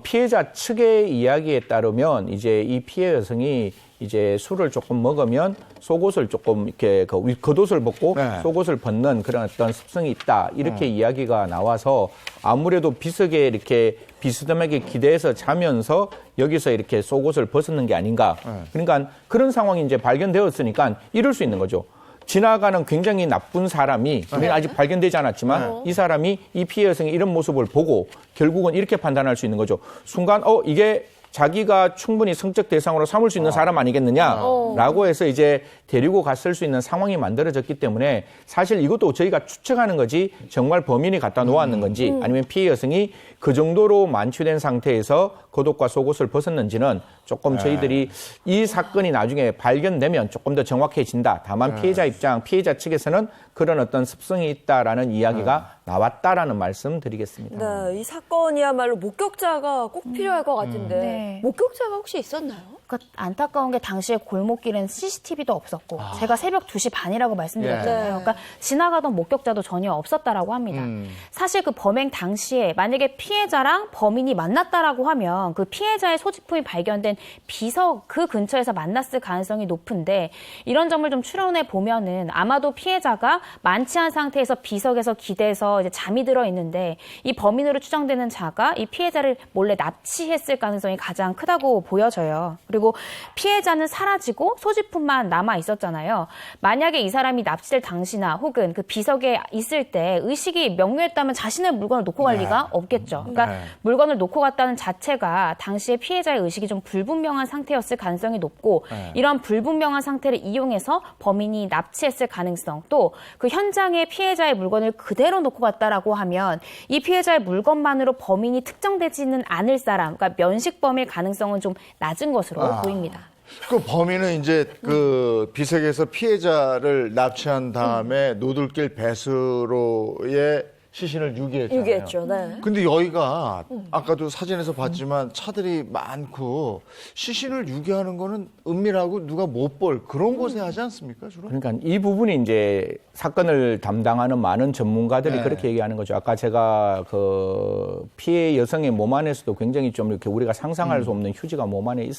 피해자 측의 이야기에 따르면 이제 이 피해 여성이 이제 술을 조금 먹으면 속옷을 조금 이렇게 겉옷을 벗고 속옷을 벗는 그런 어떤 습성이 있다. 이렇게 이야기가 나와서 아무래도 비석에 이렇게 비스듬하게 기대서 자면서 여기서 이렇게 속옷을 벗었는 게 아닌가. 그러니까 그런 상황이 이제 발견되었으니까 이럴 수 있는 거죠. 지나가는 굉장히 나쁜 사람이 아직 발견되지 않았지만 이 사람이 이 피해 여성의 이런 모습을 보고 결국은 이렇게 판단할 수 있는 거죠. 순간 이게 자기가 충분히 성적 대상으로 삼을 수 있는 사람 아니겠느냐라고 해서 이제 데리고 갔을 수 있는 상황이 만들어졌기 때문에 사실 이것도 저희가 추측하는 거지 정말 범인이 갖다 놓았는 건지 아니면 피해 여성이 그 정도로 만취된 상태에서 겉옷과 속옷을 벗었는지는 조금 저희들이 이 사건이 나중에 발견되면 조금 더 정확해진다. 다만 피해자 입장, 피해자 측에서는 그런 어떤 습성이 있다라는 이야기가 나왔다라는 말씀 드리겠습니다. 네, 이 사건이야말로 목격자가 꼭 필요할 것 같은데 네. 목격자가 혹시 있었나요? 그러니까 안타까운 게 당시에 골목길엔 CCTV도 없었고 제가 새벽 2시 반이라고 말씀드렸잖아요. 네. 그러니까 지나가던 목격자도 전혀 없었다라고 합니다. 사실 그 범행 당시에 만약에 피해자랑 범인이 만났다라고 하면 그 피해자의 소지품이 발견된 비석 그 근처에서 만났을 가능성이 높은데 이런 점을 좀 추론해 보면은 아마도 피해자가 만취한 상태에서 비석에서 기대서 이제 잠이 들어 있는데 이 범인으로 추정되는 자가 이 피해자를 몰래 납치했을 가능성이 가장 크다고 보여져요. 그리고 피해자는 사라지고 소지품만 남아 있었잖아요. 만약에 이 사람이 납치될 당시나 혹은 그 비석에 있을 때 의식이 명료했다면 자신의 물건을 놓고 갈 리가 없겠죠. 그러니까 물건을 놓고 갔다는 자체가 당시에 피해자의 의식이 좀 불분명한 상태였을 가능성이 높고 이런 불분명한 상태를 이용해서 범인이 납치했을 가능성 또 그 현장에 피해자의 물건을 그대로 놓고 갔다라고 하면 이 피해자의 물건만으로 범인이 특정되지는 않을 사람, 그러니까 면식범일 가능성은 좀 낮은 것으로 보입니다. 그 범인은 이제 그 비석에서 피해자를 납치한 다음에 노들길 배수로의 시신을 유기했잖아요. 유기했죠. 네. 근데 여기가 아까도 사진에서 봤지만 차들이 많고 시신을 유기하는 거는 은밀하고 누가 못 볼 그런 곳에 하지 않습니까, 주로? 그러니까 이 부분이 이제 사건을 담당하는 많은 전문가들이 그렇게 얘기하는 거죠. 아까 제가 그 피해 여성의 몸 안에서도 굉장히 좀 이렇게 우리가 상상할 수 없는 휴지가 몸 안에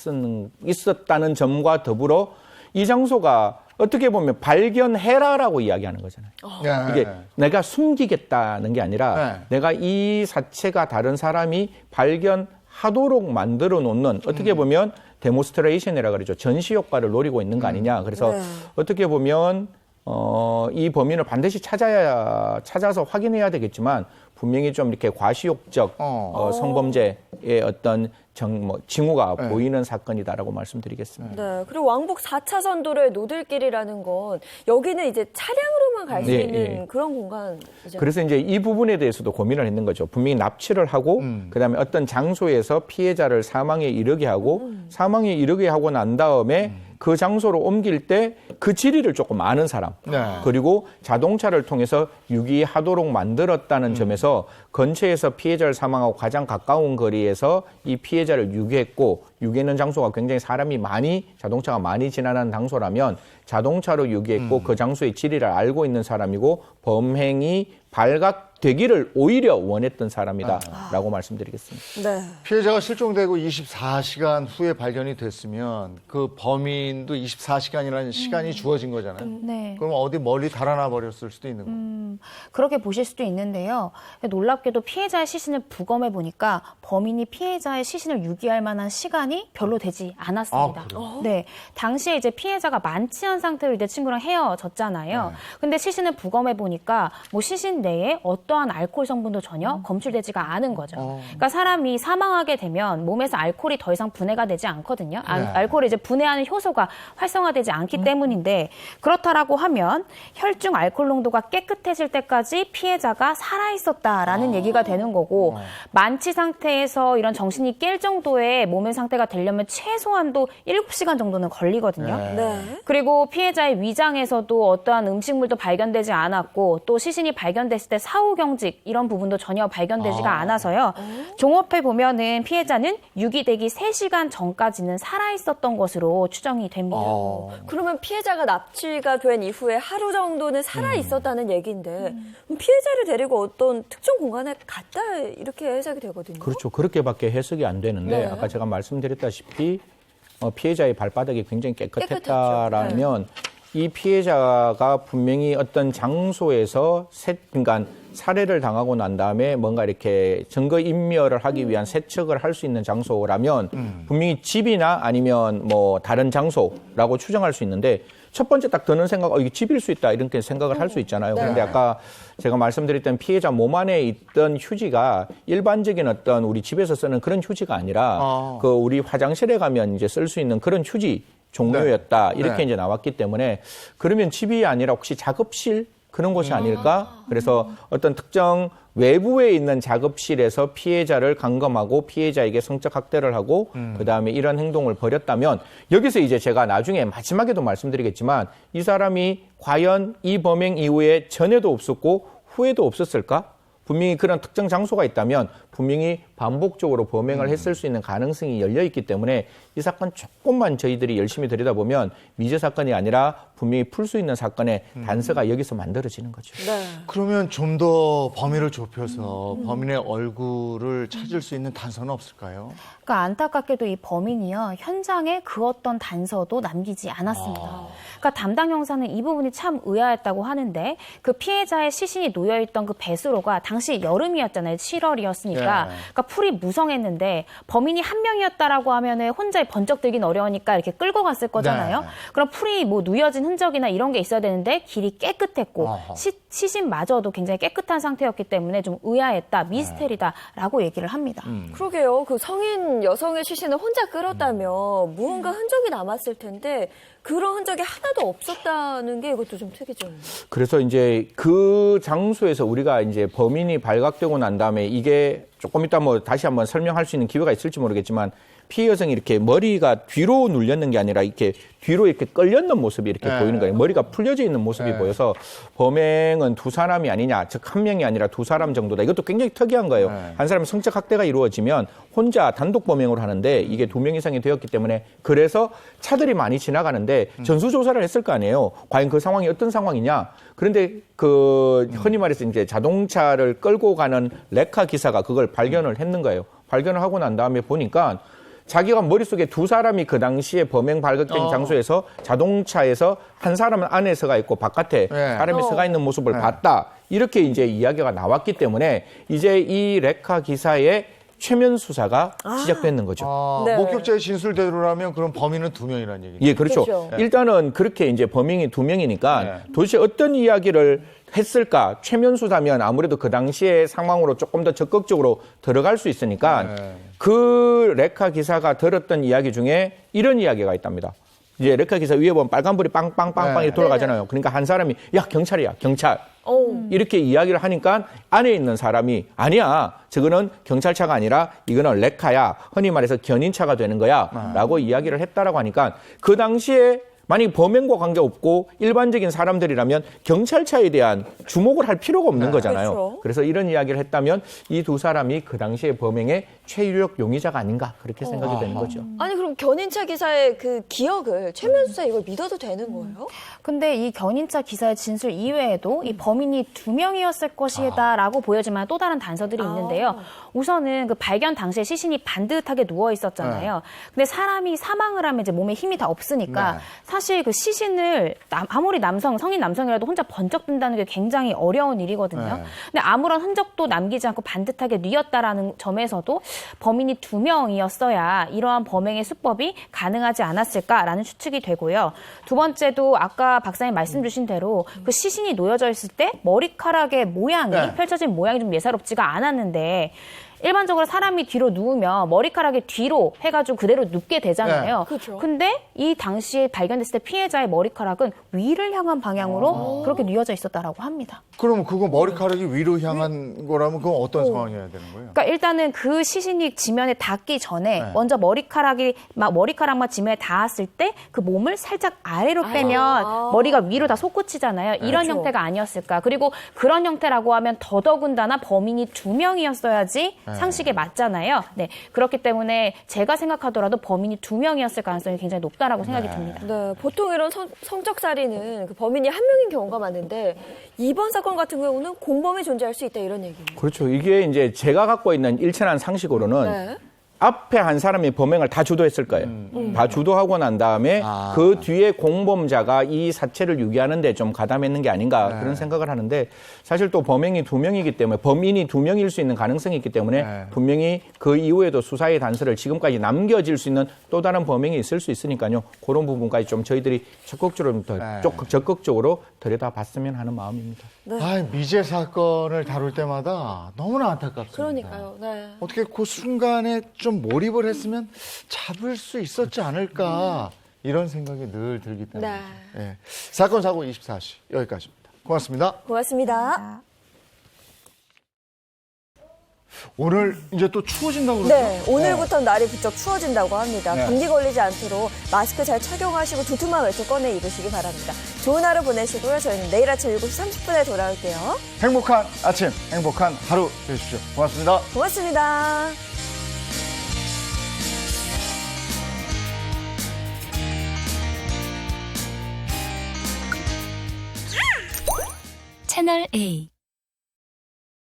있었다는 점과 더불어 이 장소가 어떻게 보면 발견해라라고 이야기하는 거잖아요. 이게 내가 숨기겠다는 게 아니라 내가 이 사체가 다른 사람이 발견하도록 만들어 놓는 어떻게 보면 데모스트레이션이라고 그러죠. 전시 효과를 노리고 있는 거 아니냐. 그래서 어떻게 보면 이 범인을 반드시 찾아서 확인해야 되겠지만 분명히 좀 이렇게 과시욕적 성범죄의 어떤 징후가 보이는 사건이다라고 말씀드리겠습니다. 네, 그리고 왕복 4차선 도로의 노들길이라는 건 여기는 이제 차량으로만 갈 수 있는 그런 공간이죠. 그래서 이제 이 부분에 대해서도 고민을 했는 거죠. 분명히 납치를 하고 그다음에 어떤 장소에서 피해자를 사망에 이르게 하고 사망에 이르게 하고 난 다음에 그 장소로 옮길 때 그 지리를 조금 아는 사람 그리고 자동차를 통해서 유기하도록 만들었다는 점에서 근처에서 피해자를 사망하고 가장 가까운 거리에서 이 피해자를 유기했고 유기하는 장소가 굉장히 자동차가 많이 지나는 장소라면 자동차로 유기했고 그 장소의 지리를 알고 있는 사람이고 범행이 발각되기를 오히려 원했던 사람이다라고 말씀드리겠습니다. 네. 피해자가 실종되고 24시간 후에 발견이 됐으면 그 범인도 24시간이라는 시간이 주어진 거잖아요. 네. 그럼 어디 멀리 달아나 버렸을 수도 있는 거예요. 그렇게 보실 수도 있는데요. 놀랍게도 피해자의 시신을 부검해 보니까 범인이 피해자의 시신을 유기할 만한 시간이 별로 되지 않았습니다. 네, 당시에 이제 피해자가 만취한 상태로 이제 친구랑 헤어졌잖아요. 근데 시신을 부검해 보니까 뭐 시신 내에 어떠한 알코올 성분도 전혀 검출되지가 않은 거죠. 그러니까 사람이 사망하게 되면 몸에서 알코올이 더 이상 분해가 되지 않거든요. 알코올을 이제 분해하는 효소가 활성화되지 않기 때문인데 그렇다라고 하면 혈중 알코올 농도가 깨끗해질 때까지 피해자가 살아있었다라는 얘기가 되는 거고 만취 상태에서 이런 정신이 깰 정도의 몸의 상태가 되려면 최소한도 7시간 정도는 걸리거든요. 그리고 피해자의 위장에서도 어떠한 음식물도 발견되지 않았고 또 시신이 발견됐을 때 사후 경직 이런 부분도 전혀 발견되지가 않아서요. 종합해 보면은 피해자는 유기되기 3시간 전까지는 살아있었던 것으로 추정이 됩니다. 그러면 피해자가 납치가 된 이후에 하루 정도는 살아 있었다는 얘기인데 피해자를 데리고 어떤 특정 공간에 갔다 이렇게 해석이 되거든요. 그렇죠. 그렇게밖에 해석이 안 되는데 아까 제가 말씀드렸다시피 피해자의 발바닥이 굉장히 깨끗했다라면 이 피해자가 분명히 어떤 장소에서 그러니까 살해를 당하고 난 다음에 뭔가 이렇게 증거인멸을 하기 위한 세척을 할 수 있는 장소라면 분명히 집이나 아니면 뭐 다른 장소라고 추정할 수 있는데 첫 번째 딱 드는 생각, 이게 집일 수 있다 이렇게 생각을 할 수 있잖아요. 네. 그런데 아까 제가 말씀드렸던 피해자 몸 안에 있던 휴지가 일반적인 어떤 우리 집에서 쓰는 그런 휴지가 아니라 그 우리 화장실에 가면 이제 쓸 수 있는 그런 휴지 종류였다. 이렇게 네. 이제 나왔기 때문에 그러면 집이 아니라 혹시 작업실 그런 곳이 아닐까? 그래서 어떤 특정 외부에 있는 작업실에서 피해자를 감금하고 피해자에게 성적 학대를 하고 그다음에 이런 행동을 벌였다면 여기서 이제 제가 나중에 마지막에도 말씀드리겠지만 이 사람이 과연 이 범행 이후에 전에도 없었고 후에도 없었을까? 분명히 그런 특정 장소가 있다면 분명히 반복적으로 범행을 했을 수 있는 가능성이 열려 있기 때문에 이 사건 조금만 저희들이 열심히 들여다보면 미제 사건이 아니라 분명히 풀 수 있는 사건의 단서가 여기서 만들어지는 거죠. 네. 그러면 좀 더 범위를 좁혀서 범인의 얼굴을 찾을 수 있는 단서는 없을까요? 그러니까 안타깝게도 이 범인이요, 현장에 그 어떤 단서도 남기지 않았습니다. 그러니까 담당 형사는 이 부분이 참 의아했다고 하는데 그 피해자의 시신이 놓여있던 그 배수로가 당시 여름이었잖아요. 7월이었으니까. 그러니까 풀이 무성했는데 범인이 한 명이었다라고 하면은 혼자 번쩍 들긴 어려우니까 이렇게 끌고 갔을 거잖아요. 네. 그럼 풀이 뭐 누여진 흔적이나 이런 게 있어야 되는데 길이 깨끗했고 시신마저도 굉장히 깨끗한 상태였기 때문에 좀 의아했다, 미스테리다라고 얘기를 합니다. 그러게요. 그 성인 여성의 시신을 혼자 끌었다면 무언가 흔적이 남았을 텐데 그런 흔적이 하나도 없었다는 게 이것도 좀 특이죠. 그래서 이제 그 장소에서 우리가 이제 범인이 발각되고 난 다음에 이게 조금 이따 뭐 다시 한번 설명할 수 있는 기회가 있을지 모르겠지만 피해 여성이 이렇게 머리가 뒤로 눌렸는 게 아니라 이렇게 뒤로 이렇게 끌렸는 모습이 이렇게 보이는 거예요. 머리가 풀려져 있는 모습이 보여서 범행은 두 사람이 아니냐, 즉 한 명이 아니라 두 사람 정도다. 이것도 굉장히 특이한 거예요. 한 사람이 성적 학대가 이루어지면 혼자 단독 범행으로 하는데 이게 두 명 이상이 되었기 때문에 그래서 차들이 많이 지나가는데 전수조사를 했을 거 아니에요. 과연 그 상황이 어떤 상황이냐. 그런데 그 흔히 말해서 이제 자동차를 끌고 가는 레카 기사가 그걸 발견을 했는 거예요. 발견을 하고 난 다음에 보니까 자기가 머릿속에 두 사람이 그 당시에 범행 발각된 장소에서 자동차에서 한 사람은 안에 서가 있고 바깥에 사람이 서가 있는 모습을 봤다. 이렇게 이제 이야기가 나왔기 때문에 이제 이 레카 기사의 최면 수사가 시작됐는 거죠. 네. 목격자의 진술대로라면 그럼 범인은 두 명이라는 얘기죠. 예, 그렇죠. 그렇죠. 일단은 그렇게 이제 범인이 두 명이니까 도대체 어떤 이야기를 했을까? 최면 수사면 아무래도 그 당시의 상황으로 조금 더 적극적으로 들어갈 수 있으니까 그 레카 기사가 들었던 이야기 중에 이런 이야기가 있답니다. 이제 레카 기사 위에 보면 빨간불이 빵빵빵빵 이렇게 돌아가잖아요. 그러니까 한 사람이 야 경찰이야 경찰 이렇게 이야기를 하니까 안에 있는 사람이 아니야 저거는 경찰차가 아니라 이거는 레카야 흔히 말해서 견인차가 되는 거야 라고 이야기를 했다라고 하니까 그 당시에 만약 범행과 관계없고 일반적인 사람들이라면 경찰차에 대한 주목을 할 필요가 없는 거잖아요. 그렇죠. 그래서 이런 이야기를 했다면 이 두 사람이 그 당시에 범행의 최유력 용의자가 아닌가 그렇게 생각이 되는 거죠. 아니 그럼 견인차 기사의 그 기억을 최면 수사 이걸 믿어도 되는 거예요? 근데 이 견인차 기사의 진술 이외에도 이 범인이 두 명이었을 것이다라고 보여지만 또 다른 단서들이 있는데요. 우선은 그 발견 당시에 시신이 반듯하게 누워 있었잖아요. 근데 사람이 사망을 하면 이제 몸에 힘이 다 없으니까 사실 그 시신을 아무리 성인 남성이라도 혼자 번쩍 든다는 게 굉장히 어려운 일이거든요. 근데 아무런 흔적도 남기지 않고 반듯하게 뉘었다라는 점에서도 범인이 두 명이었어야 이러한 범행의 수법이 가능하지 않았을까라는 추측이 되고요. 두 번째도 아까 박사님 말씀 주신 대로 그 시신이 놓여져 있을 때 머리카락의 모양이 펼쳐진 모양이 좀 예사롭지가 않았는데 일반적으로 사람이 뒤로 누우면 머리카락이 뒤로 해가지고 그대로 눕게 되잖아요. 그렇죠. 근데 이 당시에 발견됐을 때 피해자의 머리카락은 위를 향한 방향으로 그렇게 뉘어져 있었다라고 합니다. 그럼 그거 머리카락이 위로 향한 거라면 그건 어떤 상황이어야 되는 거예요? 그러니까 일단은 그 시신이 지면에 닿기 전에 먼저 머리카락만 지면에 닿았을 때 그 몸을 살짝 아래로 빼면 머리가 위로 다 솟구치잖아요. 이런 그렇죠. 형태가 아니었을까. 그리고 그런 형태라고 하면 더더군다나 범인이 두 명이었어야지 상식에 맞잖아요. 네, 그렇기 때문에 제가 생각하더라도 범인이 두 명이었을 가능성이 굉장히 높다라고 생각이 듭니다. 네, 보통 이런 성적살인은 그 범인이 한 명인 경우가 많은데 이번 사건 같은 경우는 공범이 존재할 수 있다 이런 얘기예요. 그렇죠. 이게 이제 제가 갖고 있는 일천한 상식으로는 앞에 한 사람이 범행을 다 주도했을 거예요. 다 주도하고 난 다음에 그 뒤에 공범자가 이 사체를 유기하는 데 좀 가담했는 게 아닌가 그런 생각을 하는데 사실 또 범행이 2명이기 때문에 범인이 2명일 수 있는 가능성이 있기 때문에 분명히 그 이후에도 수사의 단서를 지금까지 남겨질 수 있는 또 다른 범행이 있을 수 있으니까요. 그런 부분까지 좀 저희들이 적극적으로 들여다봤으면 하는 마음입니다. 미제 사건을 다룰 때마다 너무나 안타깝습니다. 그러니까요. 네. 어떻게 그 순간에 좀 몰입을 했으면 잡을 수 있었지 않을까 이런 생각이 늘 들기 때문에 예. 사건 사고 24시 여기까지입니다. 고맙습니다. 고맙습니다. 오늘 이제 또 추워진다고 그러죠? 네, 오늘부터 날이 부쩍 추워진다고 합니다. 네. 감기 걸리지 않도록 마스크 잘 착용하시고 두툼한 외투 꺼내 입으시기 바랍니다. 좋은 하루 보내시고요. 저희는 내일 아침 7시 30분에 돌아올게요. 행복한 아침, 행복한 하루 되십시오. 고맙습니다. 고맙습니다. 채널 A